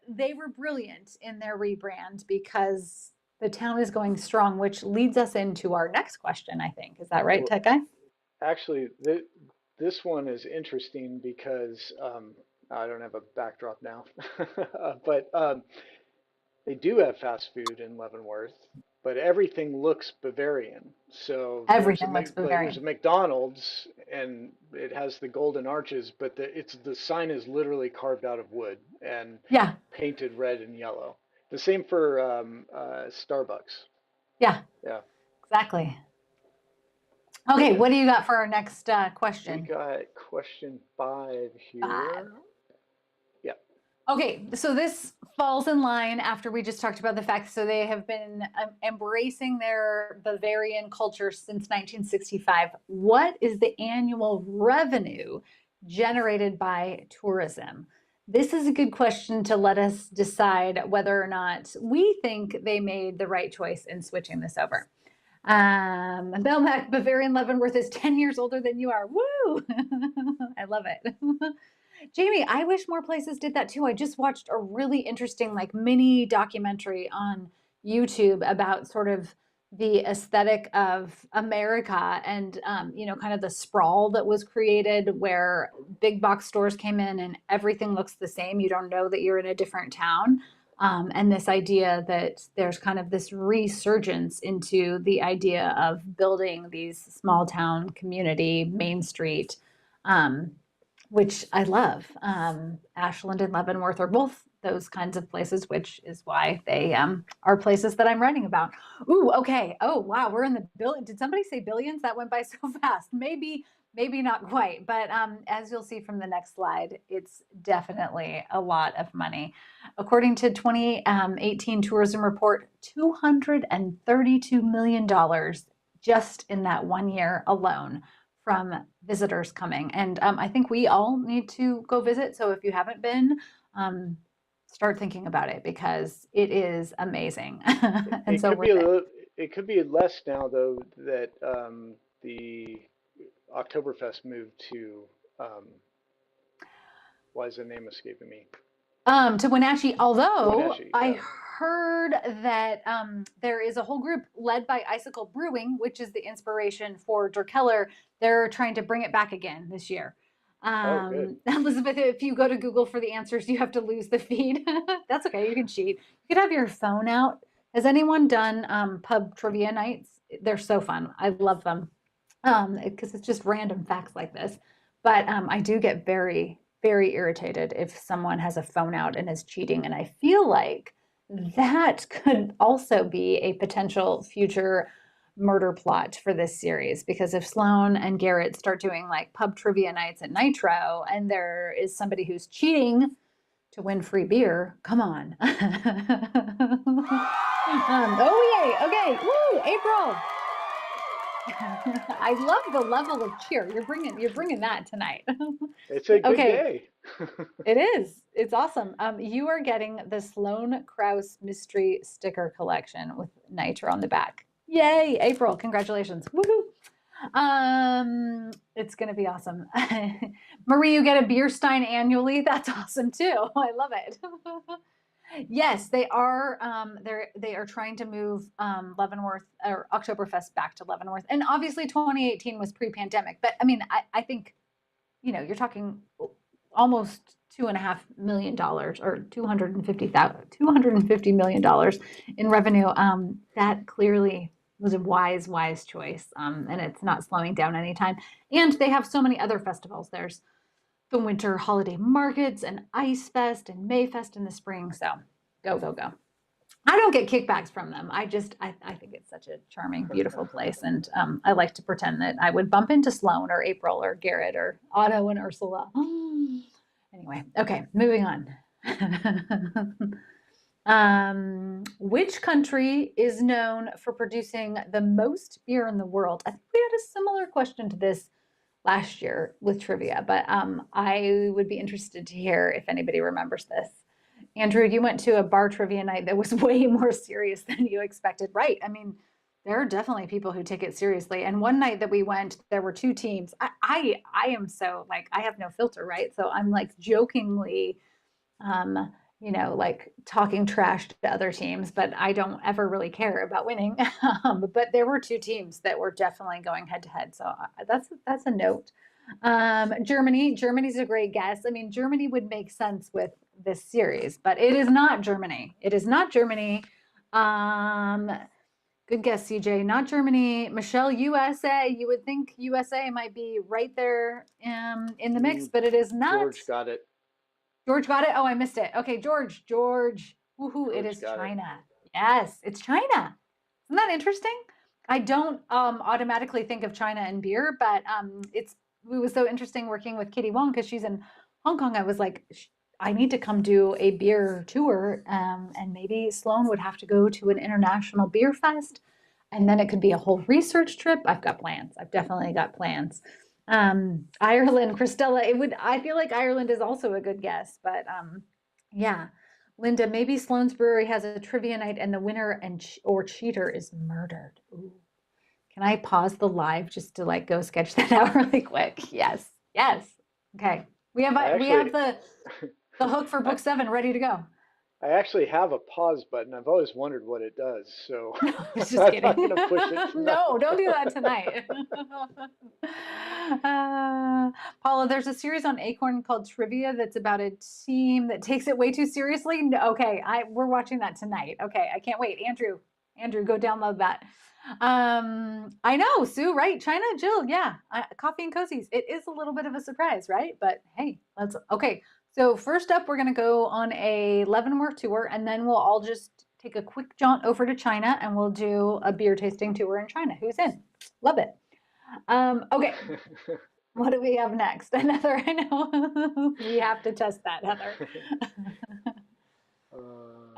they were brilliant in their rebrand because the town is going strong, which leads us into our next question, I think. Is that right, Tech Guy? Actually, this one is interesting because I don't have a backdrop now, but they do have fast food in Leavenworth, but everything looks Bavarian. So everything looks Bavarian. There's a McDonald's and it has the golden arches, but the sign is literally carved out of wood and painted red and yellow. The same for Starbucks. Yeah. Yeah. Exactly. Okay, what do you got for our next question? We got question 5 here. 5. Yeah. Okay, so this falls in line after we just talked about the fact, so they have been embracing their Bavarian culture since 1965. What is the annual revenue generated by tourism? This is a good question to let us decide whether or not we think they made the right choice in switching this over. Belmac, Bavarian Leavenworth is 10 years older than you are. Woo! I love it. Jamie, I wish more places did that too. I just watched a really interesting, like, mini documentary on YouTube about sort of the aesthetic of America and, kind of the sprawl that was created where big box stores came in and everything looks the same. You don't know that you're in a different town. And this idea that there's kind of this resurgence into the idea of building these small town community, Main Street, um, which I love. Ashland and Leavenworth are both those kinds of places, which is why they are places that I'm writing about. Ooh, okay. Oh, wow. We're in the billion. Did somebody say billions? That went by so fast. Maybe not quite. But as you'll see from the next slide, it's definitely a lot of money. According to 2018 tourism report, $232 million just in that 1 year alone from visitors coming. And I think we all need to go visit. So if you haven't been, start thinking about it because it is amazing. It, And it so could be worth a it. little, it could be less now though that the Oktoberfest moved to um, why is the name escaping me? To Wenatchee, although Wenatchee, I yeah. heard that there is a whole group led by Icicle Brewing, which is the inspiration for Durkeller. They're trying to bring it back again this year. Oh, good. Elizabeth, if you go to Google for the answers, you have to lose the feed. That's okay. You can cheat. You could have your phone out. Has anyone done pub trivia nights? They're so fun. I love them because it's just random facts like this. But I do get very, very irritated if someone has a phone out and is cheating. And I feel like that could also be a potential future murder plot for this series because if Sloan and Garrett start doing like pub trivia nights at Nitro and there is somebody who's cheating to win free beer, come on. Oh, yay. Okay. Woo, April. I love the level of cheer. You're bringing that tonight. It's a good Okay, day. it is. It's awesome. You are getting the Sloan Krause mystery sticker collection with Nitro on the back. Yay, April! Congratulations. Woohoo! It's gonna be awesome. Marie, you get a beer stein annually. That's awesome too. I love it. Yes, they are. They are trying to move Leavenworth or Oktoberfest back to Leavenworth, and obviously 2018 was pre-pandemic. But I mean, I think you're talking almost $2.5 million or 250 million dollars in revenue. That clearly was a wise choice, and it's not slowing down anytime. And they have so many other festivals. There's the winter holiday markets and Ice Fest and Mayfest in the spring. So go, go, go. I don't get kickbacks from them. I think it's such a charming, beautiful place. And I like to pretend that I would bump into Sloan or April or Garrett or Otto and Ursula. Anyway, okay, moving on. Which country is known for producing the most beer in the world? I think we had a similar question to this last year with trivia, but I would be interested to hear if anybody remembers this. Andrew, you went to a bar trivia night that was way more serious than you expected, right? I mean, there are definitely people who take it seriously. And one night that we went, there were two teams. I am so like I have no filter, right? So I'm like jokingly like talking trash to other teams, but I don't ever really care about winning. But there were two teams that were definitely going head to head. So that's a note. Germany's a great guess. I mean, Germany would make sense with this series, but it is not Germany. It is not Germany. Um, Good guess, CJ. Not Germany. Michelle, USA. You would think USA might be right there in the mix, but it is not. George got it. George got it. Oh, I missed it. Okay, George. Woohoo! It George is got it. China. Yes, it's China. Isn't that interesting? I don't automatically think of China and beer, but it was so interesting working with Kitty Wong because she's in Hong Kong. I was like, I need to come do a beer tour, and maybe Sloan would have to go to an international beer fest, and then it could be a whole research trip. I've got plans. I've definitely got plans. Ireland, Christella, I feel like Ireland is also a good guess, but yeah. Linda, maybe Sloan's Brewery has a trivia night and the winner or cheater is murdered. Ooh. Can I pause the live just to like go sketch that out really quick? Yes. Yes. Okay. We have the hook for I, book 7 ready to go. I actually have a pause button. I've always wondered what it does, so No, I was just I'm kidding. not going to push it tonight. No, don't do that tonight. Paula, there's a series on Acorn called Trivia that's about a team that takes it way too seriously. Okay, we're watching that tonight. Okay, I can't wait. Andrew, go download that. I know, Sue, right? China, Jill, yeah. Coffee and cozies. It is a little bit of a surprise, right? But hey, okay. So first up, we're going to go on a Leavenworth tour, and then we'll all just take a quick jaunt over to China, and we'll do a beer tasting tour in China. Who's in? Love it. Okay, what do we have next? Another, I know, we have to test that, Heather.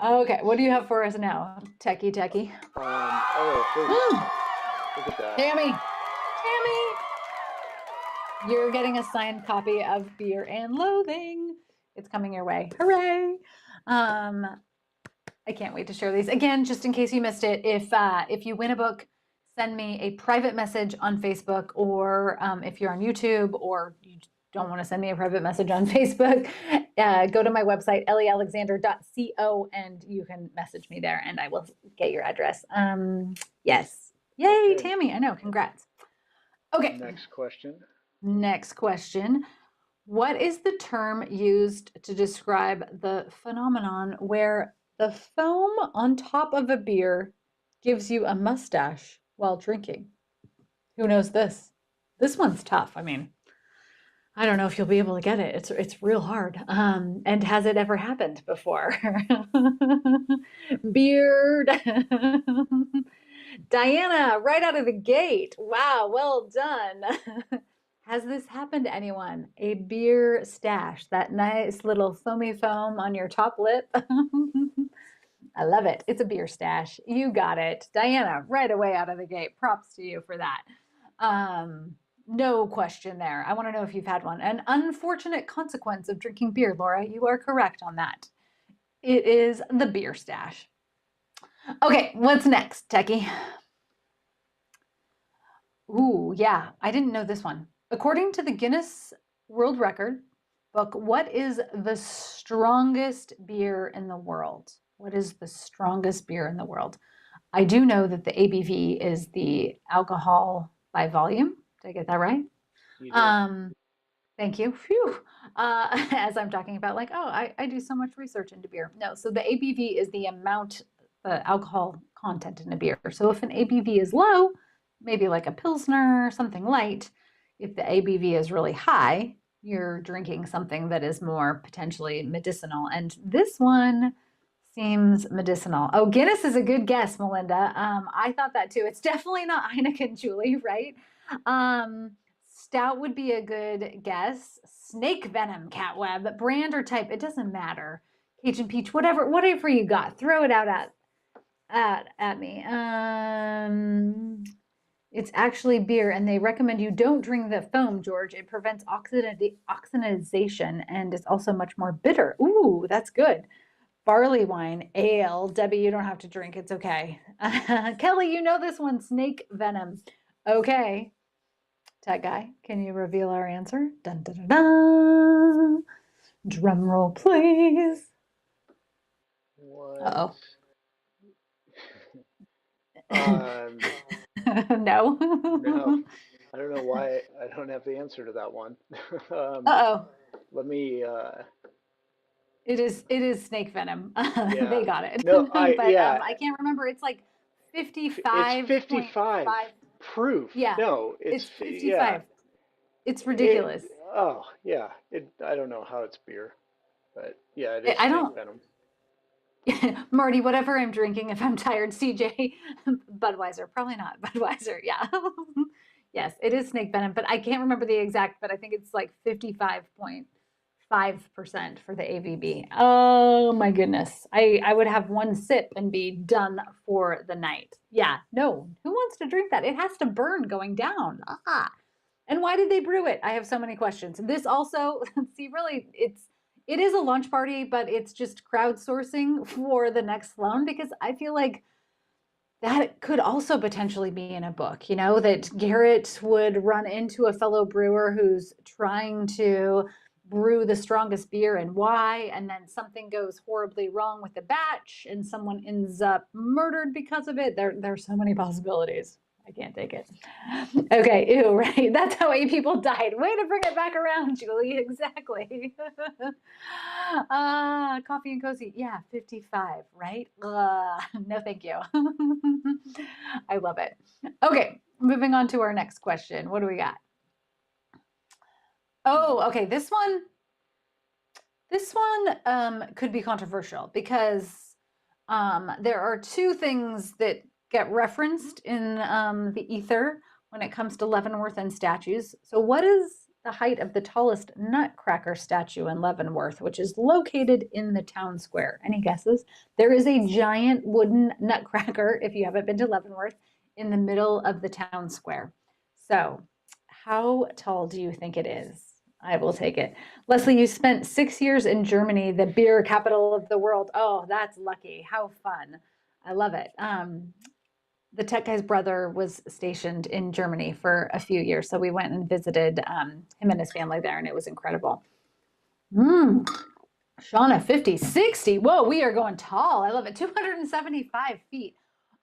Okay, what do you have for us now, techie? Look at that. Tammy, you're getting a signed copy of Beer and Loathing. It's coming your way. Hooray! I can't wait to share these. Again, just in case you missed it, if you win a book, send me a private message on Facebook, or if you're on YouTube or you don't want to send me a private message on Facebook, go to my website, elliealexander.co, and you can message me there and I will get your address. Yes. Yay, Okay. Tammy. I know. Congrats. Okay. Next question. What is the term used to describe the phenomenon where the foam on top of a beer gives you a mustache while drinking? Who knows this? This one's tough. I mean, I don't know if you'll be able to get it. It's real hard. And has it ever happened before? Beard. Diana, right out of the gate. Wow, well done. Has this happened to anyone? A beer stash, that nice little foamy foam on your top lip. I love it. It's a beer stash. You got it. Diana, right away out of the gate. Props to you for that. No question there. I want to know if you've had one. An unfortunate consequence of drinking beer, Laura. You are correct on that. It is the beer stash. Okay, what's next, Techie? Ooh, yeah, I didn't know this one. According to the Guinness World Record book, what is the strongest beer in the world? What is the strongest beer in the world? I do know that the ABV is the alcohol by volume. Did I get that right? You did. Thank you. Phew. As I'm talking about, like, oh, I do so much research into beer. No, so the ABV is the amount, the alcohol content in a beer. So if an ABV is low, maybe like a Pilsner, something light, if the ABV is really high, you're drinking something that is more potentially medicinal. And this one seems medicinal. Oh, Guinness is a good guess, Melinda. I thought that too. It's definitely not Heineken, Julie, right? Stout would be a good guess. Snake venom, catweb, brand or type, it doesn't matter. Cajun peach, whatever you got, throw it out at me. It's actually beer, and they recommend you don't drink the foam, George. It prevents oxidization, and it's also much more bitter. Ooh, that's good. Barley wine, ale. Debbie, you don't have to drink. It's okay. Kelly, you know this one. Snake venom. Okay. Tech guy, can you reveal our answer? Dun, dun, dun, dun. Drum roll, please. Uh-oh. No. No. I don't know why I don't have the answer to that one. Uh-oh. Let me. It is snake venom. Yeah. They got it. No, I can't remember. It's like 55. It's 55 proof. Yeah. No, it's 55. Yeah. It's ridiculous. Yeah. I don't know how it's beer, but yeah, it is snake venom. Marty, whatever I'm drinking, if I'm tired, CJ, Budweiser, probably not Budweiser. Yeah. Yes, it is snake venom, but I can't remember the exact, but I think it's like 55.5% for the AVB. Oh my goodness. I would have one sip and be done for the night. Yeah, no, who wants to drink that? It has to burn going down. And why did they brew it? I have so many questions. This also, see, really, it is a launch party, but it's just crowdsourcing for the next Sloan, because I feel like that could also potentially be in a book, you know, that Garrett would run into a fellow brewer who's trying to brew the strongest beer and why, and then something goes horribly wrong with the batch and someone ends up murdered because of it. There's so many possibilities. I can't take it. Okay, ew, right? That's how 8 people died. Way to bring it back around, Julie. Exactly. Coffee and cozy. Yeah, 55, right? No, thank you. I love it. Okay, moving on to our next question. What do we got? Oh, okay. This one could be controversial because there are two things that get referenced in the ether when it comes to Leavenworth and statues. So, what is the height of the tallest Nutcracker statue in Leavenworth, which is located in the town square? Any guesses? There is a giant wooden Nutcracker, if you haven't been to Leavenworth, in the middle of the town square. So, how tall do you think it is? I will take it. Leslie, you spent 6 years in Germany, the beer capital of the world. Oh, that's lucky. How fun. I love it. The tech guy's brother was stationed in Germany for a few years. So we went and visited him and his family there, and it was incredible. Shauna, 50, 60. Whoa, we are going tall. I love it. 275 feet.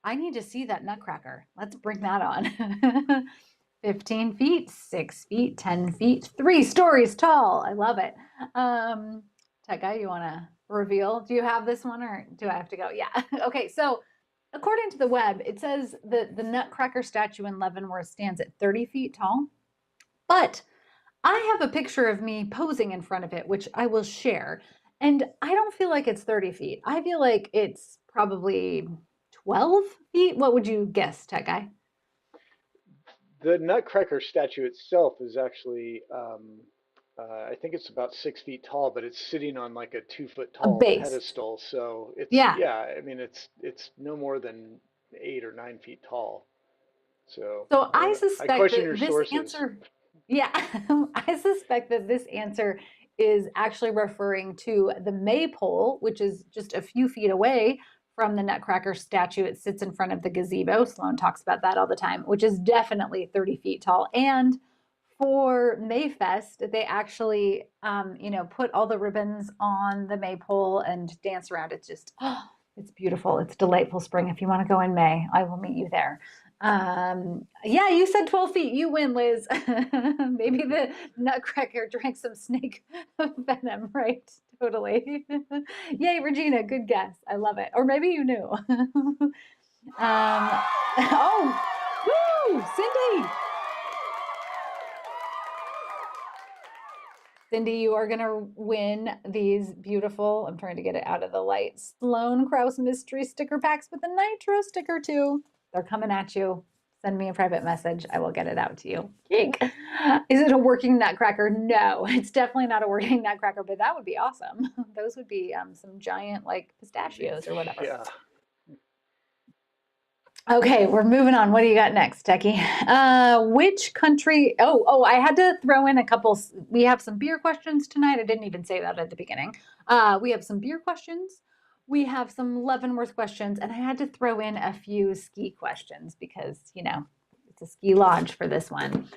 I need to see that Nutcracker. Let's bring that on. 15 feet, 6 feet, 10 feet, 3 stories tall. I love it. Tech guy, you want to reveal? Do you have this one or do I have to go? Yeah. Okay. So, according to the web, it says that the Nutcracker statue in Leavenworth stands at 30 feet tall. But I have a picture of me posing in front of it, which I will share. And I don't feel like it's 30 feet. I feel like it's probably 12 feet. What would you guess, tech guy? The Nutcracker statue itself is actually, I think it's about 6 feet tall, but it's sitting on like a 2 foot A tall base. pedestal. So it's, Yeah. yeah, I mean, it's no more than 8 or 9 feet tall. So So I I suspect question that your this sources. answer, yeah, I suspect that this answer is actually referring to the maypole, which is just a few feet away from the Nutcracker statue. It sits in front of the gazebo. Sloan talks about that all the time, which is definitely 30 feet tall. And for Mayfest, they actually, put all the ribbons on the maypole and dance around. It's just, it's beautiful. It's delightful spring. If you want to go in May, I will meet you there. Yeah, you said 12 feet. You win, Liz. Maybe the Nutcracker drank some snake venom, right? Totally. Yay, Regina. Good guess. I love it. Or maybe you knew. Oh, woo, Cindy. Cindy, you are going to win these beautiful, I'm trying to get it out of the light, Sloan Krause mystery sticker packs with a nitro sticker too. They're coming at you. Send me a private message. I will get it out to you. Geek. Is it a working nutcracker? No, it's definitely not a working nutcracker, but that would be awesome. Those would be some giant like pistachios or whatever. Yeah. Okay, we're moving on. What do you got next, Techie? Which country? I had to throw in a couple. We have some beer questions tonight. I didn't even say that at the beginning. We have some beer questions. We have some Leavenworth questions, and I had to throw in a few ski questions because, it's a ski lodge for this one.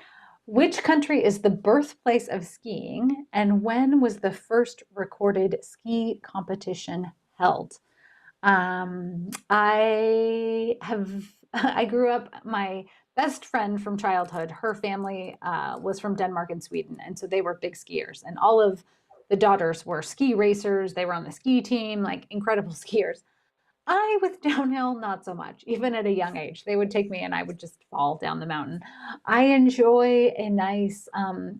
Which country is the birthplace of skiing, and when was the first recorded ski competition held? I grew up, my best friend from childhood, her family was from Denmark and Sweden. And so they were big skiers. And all of the daughters were ski racers. They were on the ski team, like incredible skiers. I, with downhill, not so much. Even at a young age, they would take me and I would just fall down the mountain. I enjoy a nice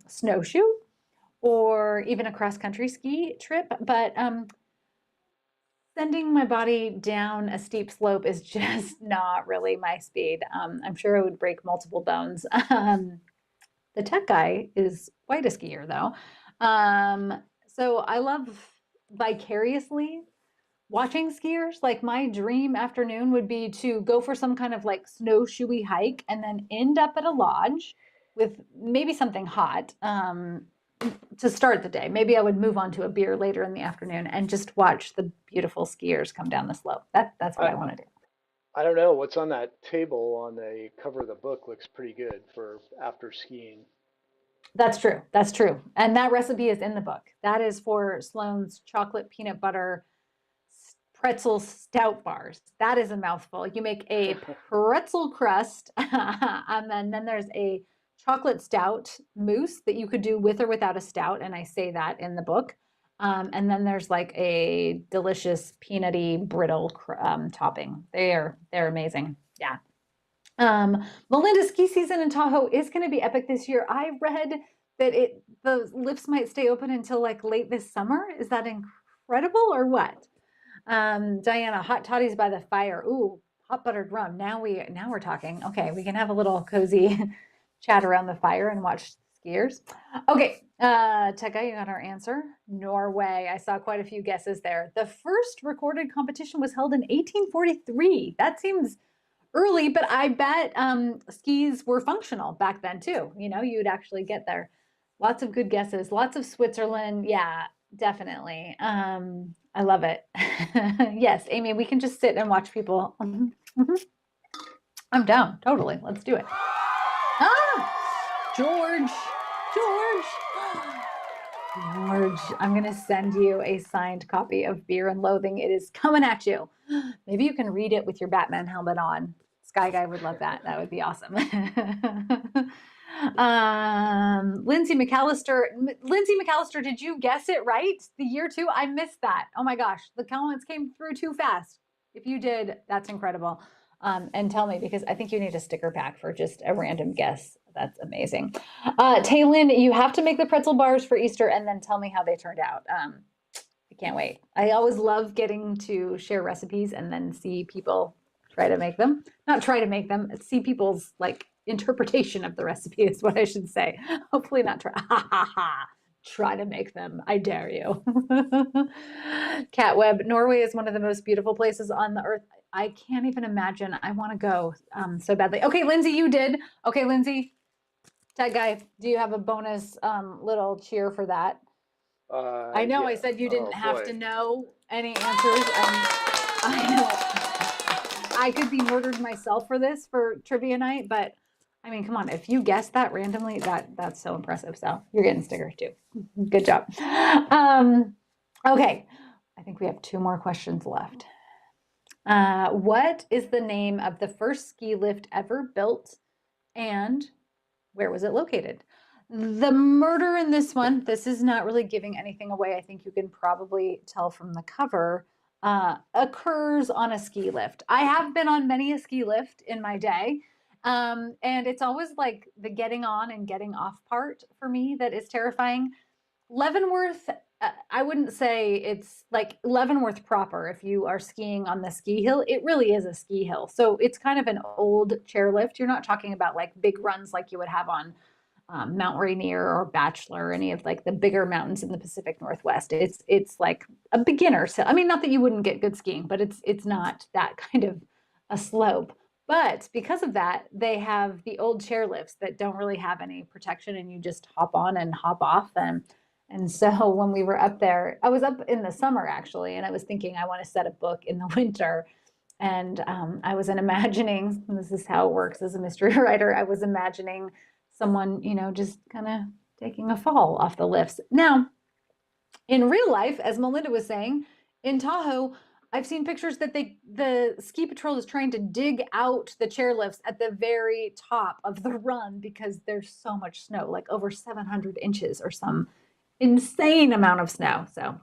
snowshoe or even a cross country ski trip, but sending my body down a steep slope is just not really my speed. I'm sure I would break multiple bones. The tech guy is quite a skier, though. So I love vicariously watching skiers. Like my dream afternoon would be to go for some kind of like snowshoey hike and then end up at a lodge with maybe something hot. To start the day. Maybe I would move on to a beer later in the afternoon and just watch the beautiful skiers come down the slope. That's what I want to do. I don't know what's on that table on the cover of the book looks pretty good for after skiing. That's true. That's true. And that recipe is in the book. That is for Sloan's chocolate peanut butter pretzel stout bars. That is a mouthful. You make a pretzel crust, and then there's a chocolate stout mousse that you could do with or without a stout. And I say that in the book. And then there's like a delicious peanutty brittle topping. They're amazing. Yeah. Melinda's ski season in Tahoe is going to be epic this year. I read that the lifts might stay open until like late this summer. Is that incredible or what? Diana, hot toddies by the fire. Ooh, hot buttered rum. Now we're talking. Okay, we can have a little cozy chat around the fire and watch skiers. Okay, Tekka, you got our answer. Norway. I saw quite a few guesses there. The first recorded competition was held in 1843. That seems early, but I bet skis were functional back then too. You know, you'd actually get there. Lots of good guesses. Lots of Switzerland. Yeah, definitely. I love it. Yes, Amy, we can just sit and watch people. I'm down. Totally. Let's do it. Ah, George. George, I'm going to send you a signed copy of Beer and Loathing. It is coming at you. Maybe you can read it with your Batman helmet on. Sky Guy would love that. That would be awesome. Lindsay McAllister, did you guess it right? The year two? I missed that. Oh my gosh, the comments came through too fast. If you did, that's incredible. And tell me, because I think you need a sticker pack for just a random guess. That's amazing. Taylin, you have to make the pretzel bars for Easter and then tell me how they turned out. I can't wait. I always love getting to share recipes and then see people try to make them. Not try to make them, see people's like interpretation of the recipe is what I should say. Hopefully not try. Ha ha ha. Try to make them. I dare you. Catweb, Norway is one of the most beautiful places on the earth. I can't even imagine. I want to go so badly. Okay, Lindsay, you did. Okay, Lindsay, Tech Guy, do you have a bonus little cheer for that? I know Yeah. I said you didn't Oh, have boy. to know any answers. I could be murdered myself for this for trivia night, but I mean, come on, if you guessed that randomly, that's so impressive. So you're getting a sticker too. Good job. Okay, I think we have two more questions left. What is the name of the first ski lift ever built, and where was it located? The murder in this one, this is not really giving anything away. I think you can probably tell from the cover, occurs on a ski lift. I have been on many a ski lift in my day. And it's always like the getting on and getting off part for me that is terrifying. Leavenworth, I wouldn't say it's like Leavenworth proper. If you are skiing on the ski hill, it really is a ski hill. So it's kind of an old chairlift. You're not talking about like big runs like you would have on Mount Rainier or Bachelor, or any of like the bigger mountains in the Pacific Northwest. It's like a beginner. So I mean, not that you wouldn't get good skiing, but it's not that kind of a slope. But because of that, they have the old chairlifts that don't really have any protection, and you just hop on and hop off them. And so when we were up there, I was up in the summer actually, and I was thinking I want to set a book in the winter. And I was imagining, this is how it works as a mystery writer, I was imagining someone, just kind of taking a fall off the lifts. Now, in real life, as Melinda was saying, in Tahoe, I've seen pictures that the ski patrol is trying to dig out the chairlifts at the very top of the run because there's so much snow, like over 700 inches or some insane amount of snow. So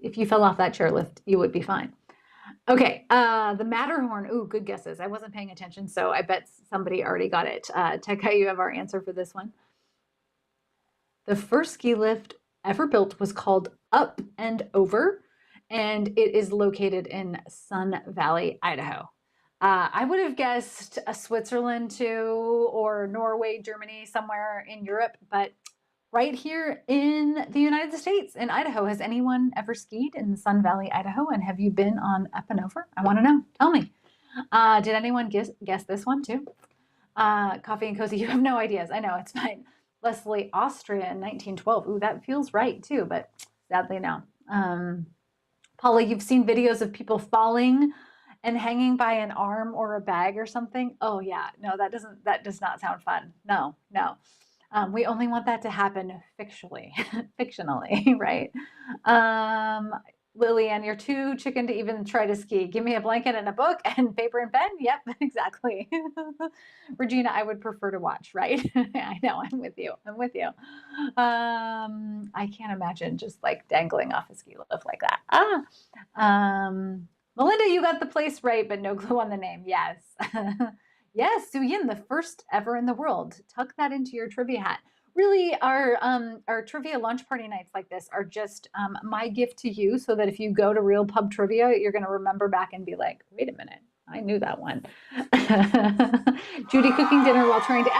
if you fell off that chairlift, you would be fine. Okay, the Matterhorn. Ooh, good guesses. I wasn't paying attention, so I bet somebody already got it. Tekka, you have our answer for this one. The first ski lift ever built was called Up and Over, and it is located in Sun Valley, Idaho. I would have guessed Switzerland too, or Norway, Germany, somewhere in Europe, but right here in the United States, in Idaho. Has anyone ever skied in Sun Valley, Idaho? And have you been on Up and Over? I want to know. Tell me. Did anyone guess this one too? Coffee and Cozy, you have no ideas. I know, it's fine. Leslie, Austria in 1912. Ooh, that feels right too, but sadly no. Paula, you've seen videos of people falling and hanging by an arm or a bag or something. Oh yeah, no, that does not sound fun. No, no. We only want that to happen fictionally, fictionally, right? Um, Lillian, you're too chicken to even try to ski. Give me a blanket and a book and paper and pen. Yep, exactly. Regina, I would prefer to watch, right? I know, I'm with you. I'm with you. I can't imagine just like dangling off a ski lift like that. Melinda, you got the place right, but no clue on the name. Yes. Yes, Suyin, the first ever in the world. Tuck that into your trivia hat. Really, our trivia lunch party nights like this are just my gift to you, so that if you go to real pub trivia, you're going to remember back and be like, wait a minute, I knew that one. Judy cooking dinner while trying to.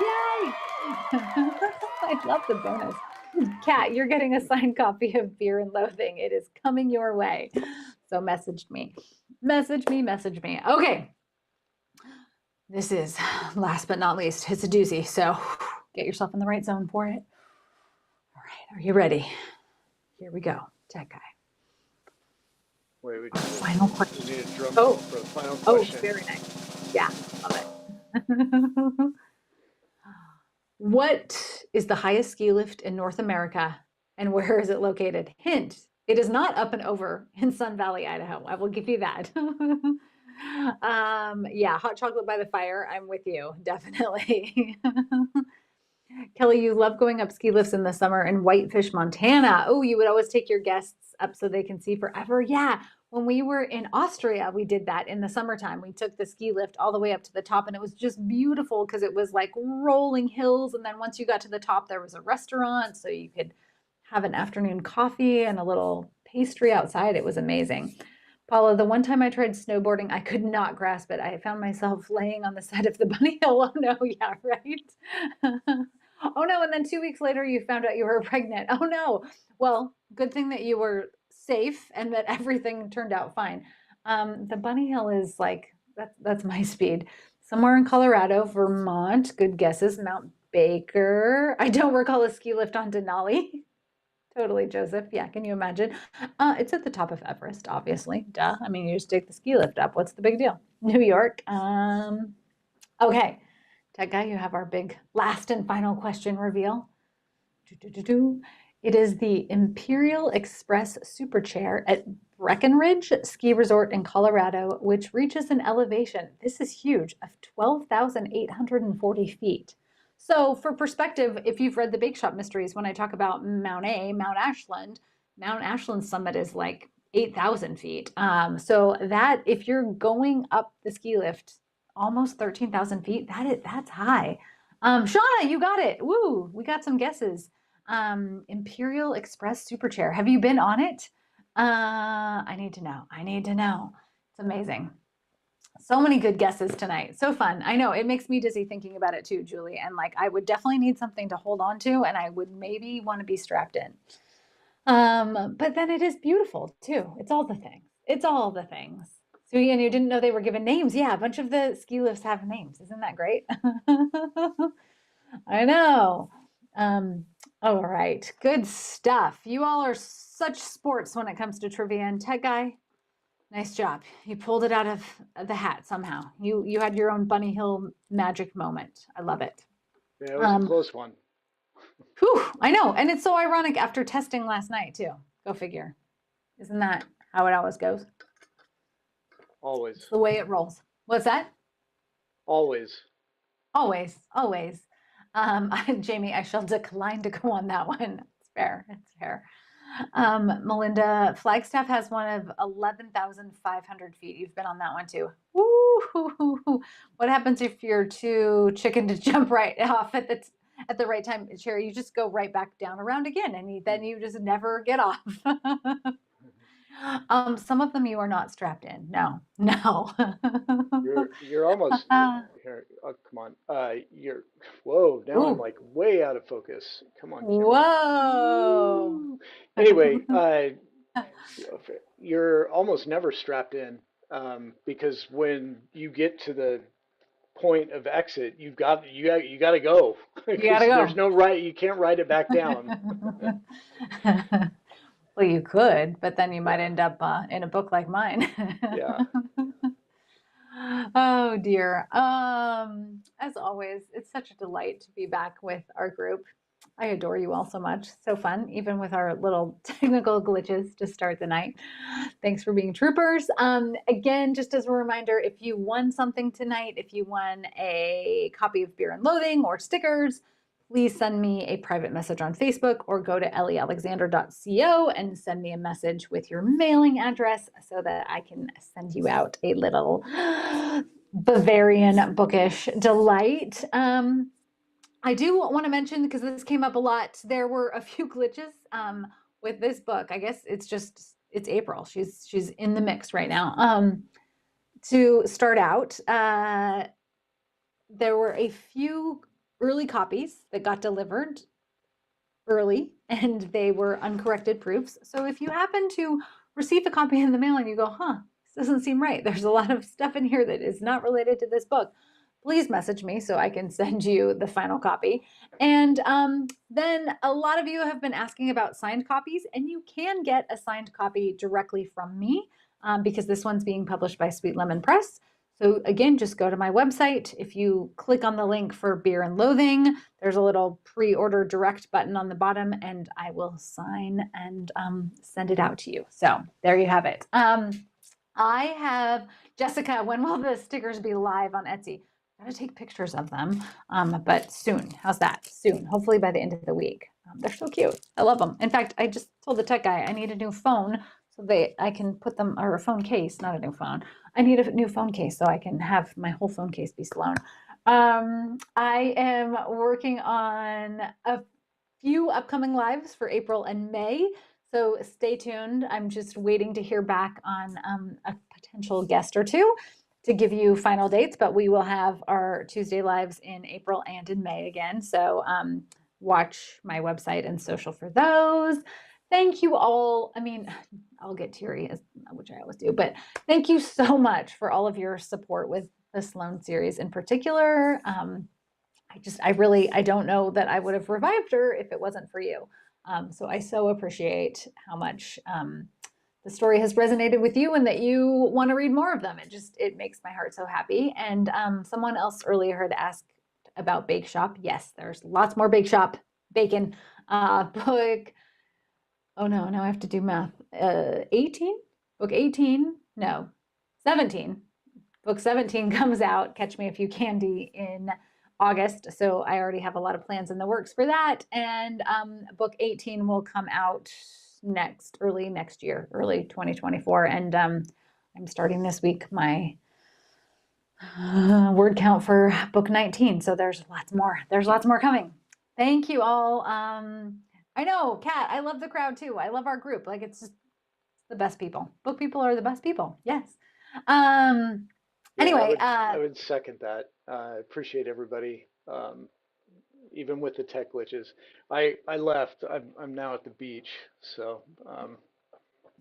Yay! I love the bonus. Kat, you're getting a signed copy of Beer and Loathing. It is coming your way. So message me. Message me, message me. Okay. This is last but not least. It's a doozy. So get yourself in the right zone for it. All right. Are you ready? Here we go. Tech guy. Wait, we Final question. need a drum roll for the final question. Oh, very nice. Yeah, love it. What is the highest ski lift in North America, and where is it located? Hint, it is not up and over in Sun Valley, Idaho. I will give you that. Yeah, hot chocolate by the fire. I'm with you, definitely. Kelly, you love going up ski lifts in the summer in Whitefish, Montana. Oh, you would always take your guests up so they can see forever. Yeah, when we were in Austria, we did that in the summertime. We took the ski lift all the way up to the top, and it was just beautiful because it was like rolling hills. And then once you got to the top, there was a restaurant, so you could have an afternoon coffee and a little pastry outside. It was amazing. Paula, the one time I tried snowboarding, I could not grasp it. I found myself laying on the side of the bunny hill. Oh no, yeah, right. Oh no, and then 2 weeks later you found out you were pregnant. Oh no. Well, good thing that you were safe and that everything turned out fine. The bunny hill is like that's my speed. Somewhere in Colorado, Vermont. Good guesses. Mount Baker. I don't recall a ski lift on Denali. Totally, Joseph. Yeah, can you imagine? It's at the top of Everest, obviously. Duh. I mean, you just take the ski lift up. What's the big deal? New York. Okay. Tech guy, you have our big last and final question reveal. It is the Imperial Express Super Chair at Breckenridge Ski Resort in Colorado, which reaches an elevation, this is huge, of 12,840 feet. So for perspective, if you've read the Bake Shop Mysteries, when I talk about Mount Ashland's summit is like 8,000 feet. So that if you're going up the ski lift almost 13,000 feet, that's high. Shauna, you got it. Woo, we got some guesses. Imperial Express Super Chair. Have you been on it? I need to know. I need to know. It's amazing. So many good guesses tonight. So fun. I know it makes me dizzy thinking about it too, Julie. And like, I would definitely need something to hold on to, and I would maybe want to be strapped in. But then it is beautiful too. It's all the things. It's all the things. So, and you didn't know they were given names. Yeah, a bunch of the ski lifts have names. Isn't that great? I know. All right, good stuff. You all are such sports when it comes to trivia. And Tech guy, nice job. You pulled it out of the hat somehow. You had your own Bunny Hill magic moment. I love it. Yeah, it was a close one. Whew, I know, and it's so ironic after testing last night too. Go figure. Isn't that how it always goes? Always. It's the way it rolls. What's that? Always. Always, always. Jamie, I shall decline to go on that one. It's fair. It's fair. Melinda, Flagstaff has one of 11,500 feet. You've been on that one too. Woo! What happens if you're too chicken to jump right off at the right time, Sherry? You just go right back down around again, and then you just never get off. Some of them you are not strapped in. No. You're almost here. Oh, come on. You're whoa. Now I'm like way out of focus. Come on, camera. Whoa. Anyway, you're almost never strapped in because when you get to the point of exit, you got to go. You gotta go. There's no right. You can't ride it back down. Well, you could, but then you might end up in a book like mine. Yeah. Oh dear. As always, it's such a delight to be back with our group. I adore you all so much. So fun, even with our little technical glitches to start the night. Thanks for being troopers. Again, just as a reminder, if you won something tonight, if you won a copy of Beer and Loathing or stickers, please send me a private message on Facebook or go to elliealexander.co and send me a message with your mailing address so that I can send you out a little Bavarian bookish delight. I do want to mention, because this came up a lot, there were a few glitches with this book. I guess it's April. She's in the mix right now. To start out, there were a few early copies that got delivered early, and they were uncorrected proofs. So if you happen to receive a copy in the mail and you go, this doesn't seem right, there's a lot of stuff in here that is not related to this book, please message me so I can send you the final copy. And then a lot of you have been asking about signed copies, and you can get a signed copy directly from me because this one's being published by Sweet Lemon Press. So again, just go to my website. If you click on the link for Beer and Loathing, there's a little pre-order direct button on the bottom, and I will sign and send it out to you. So there you have it. I have, Jessica, when will the stickers be live on Etsy? I'm gonna take pictures of them, but soon. How's that? Soon, hopefully by the end of the week. They're so cute. I love them. In fact, I just told the tech guy I need a new phone so I can put them, or a phone case, not a new phone. I need a new phone case so I can have my whole phone case be Sloan. I am working on a few upcoming lives for April and May. So stay tuned. I'm just waiting to hear back on a potential guest or two to give you final dates, but we will have our Tuesday lives in April and in May again. So watch my website and social for those. Thank you all. I mean, I'll get teary, which I always do, but thank you so much for all of your support with the Sloan series in particular. I don't know that I would have revived her if it wasn't for you. So I so appreciate how much the story has resonated with you and that you want to read more of them. It makes my heart so happy. And someone else earlier had asked about Bake Shop. Yes, there's lots more Bake Shop bacon book. Oh no, now I have to do math. 18? Book 18? No, 17. Book 17 comes out, Catch Me If You Candy, in August. So I already have a lot of plans in the works for that. And book 18 will come out early next year, early 2024. And I'm starting this week my word count for book 19. So there's lots more. There's lots more coming. Thank you all. I know, Kat, I love the crowd too. I love our group. Like, it's just the best people. Book people are the best people. Yes. Anyway, I would second that. I appreciate everybody, even with the tech glitches. I left. I'm now at the beach, so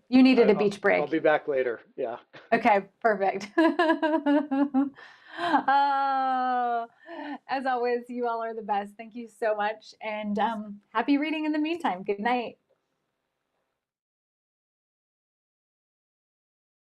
you needed a beach break. I'll be back later. Yeah. Okay, perfect. As always, you all are the best. Thank you so much, and happy reading in the meantime. Good night.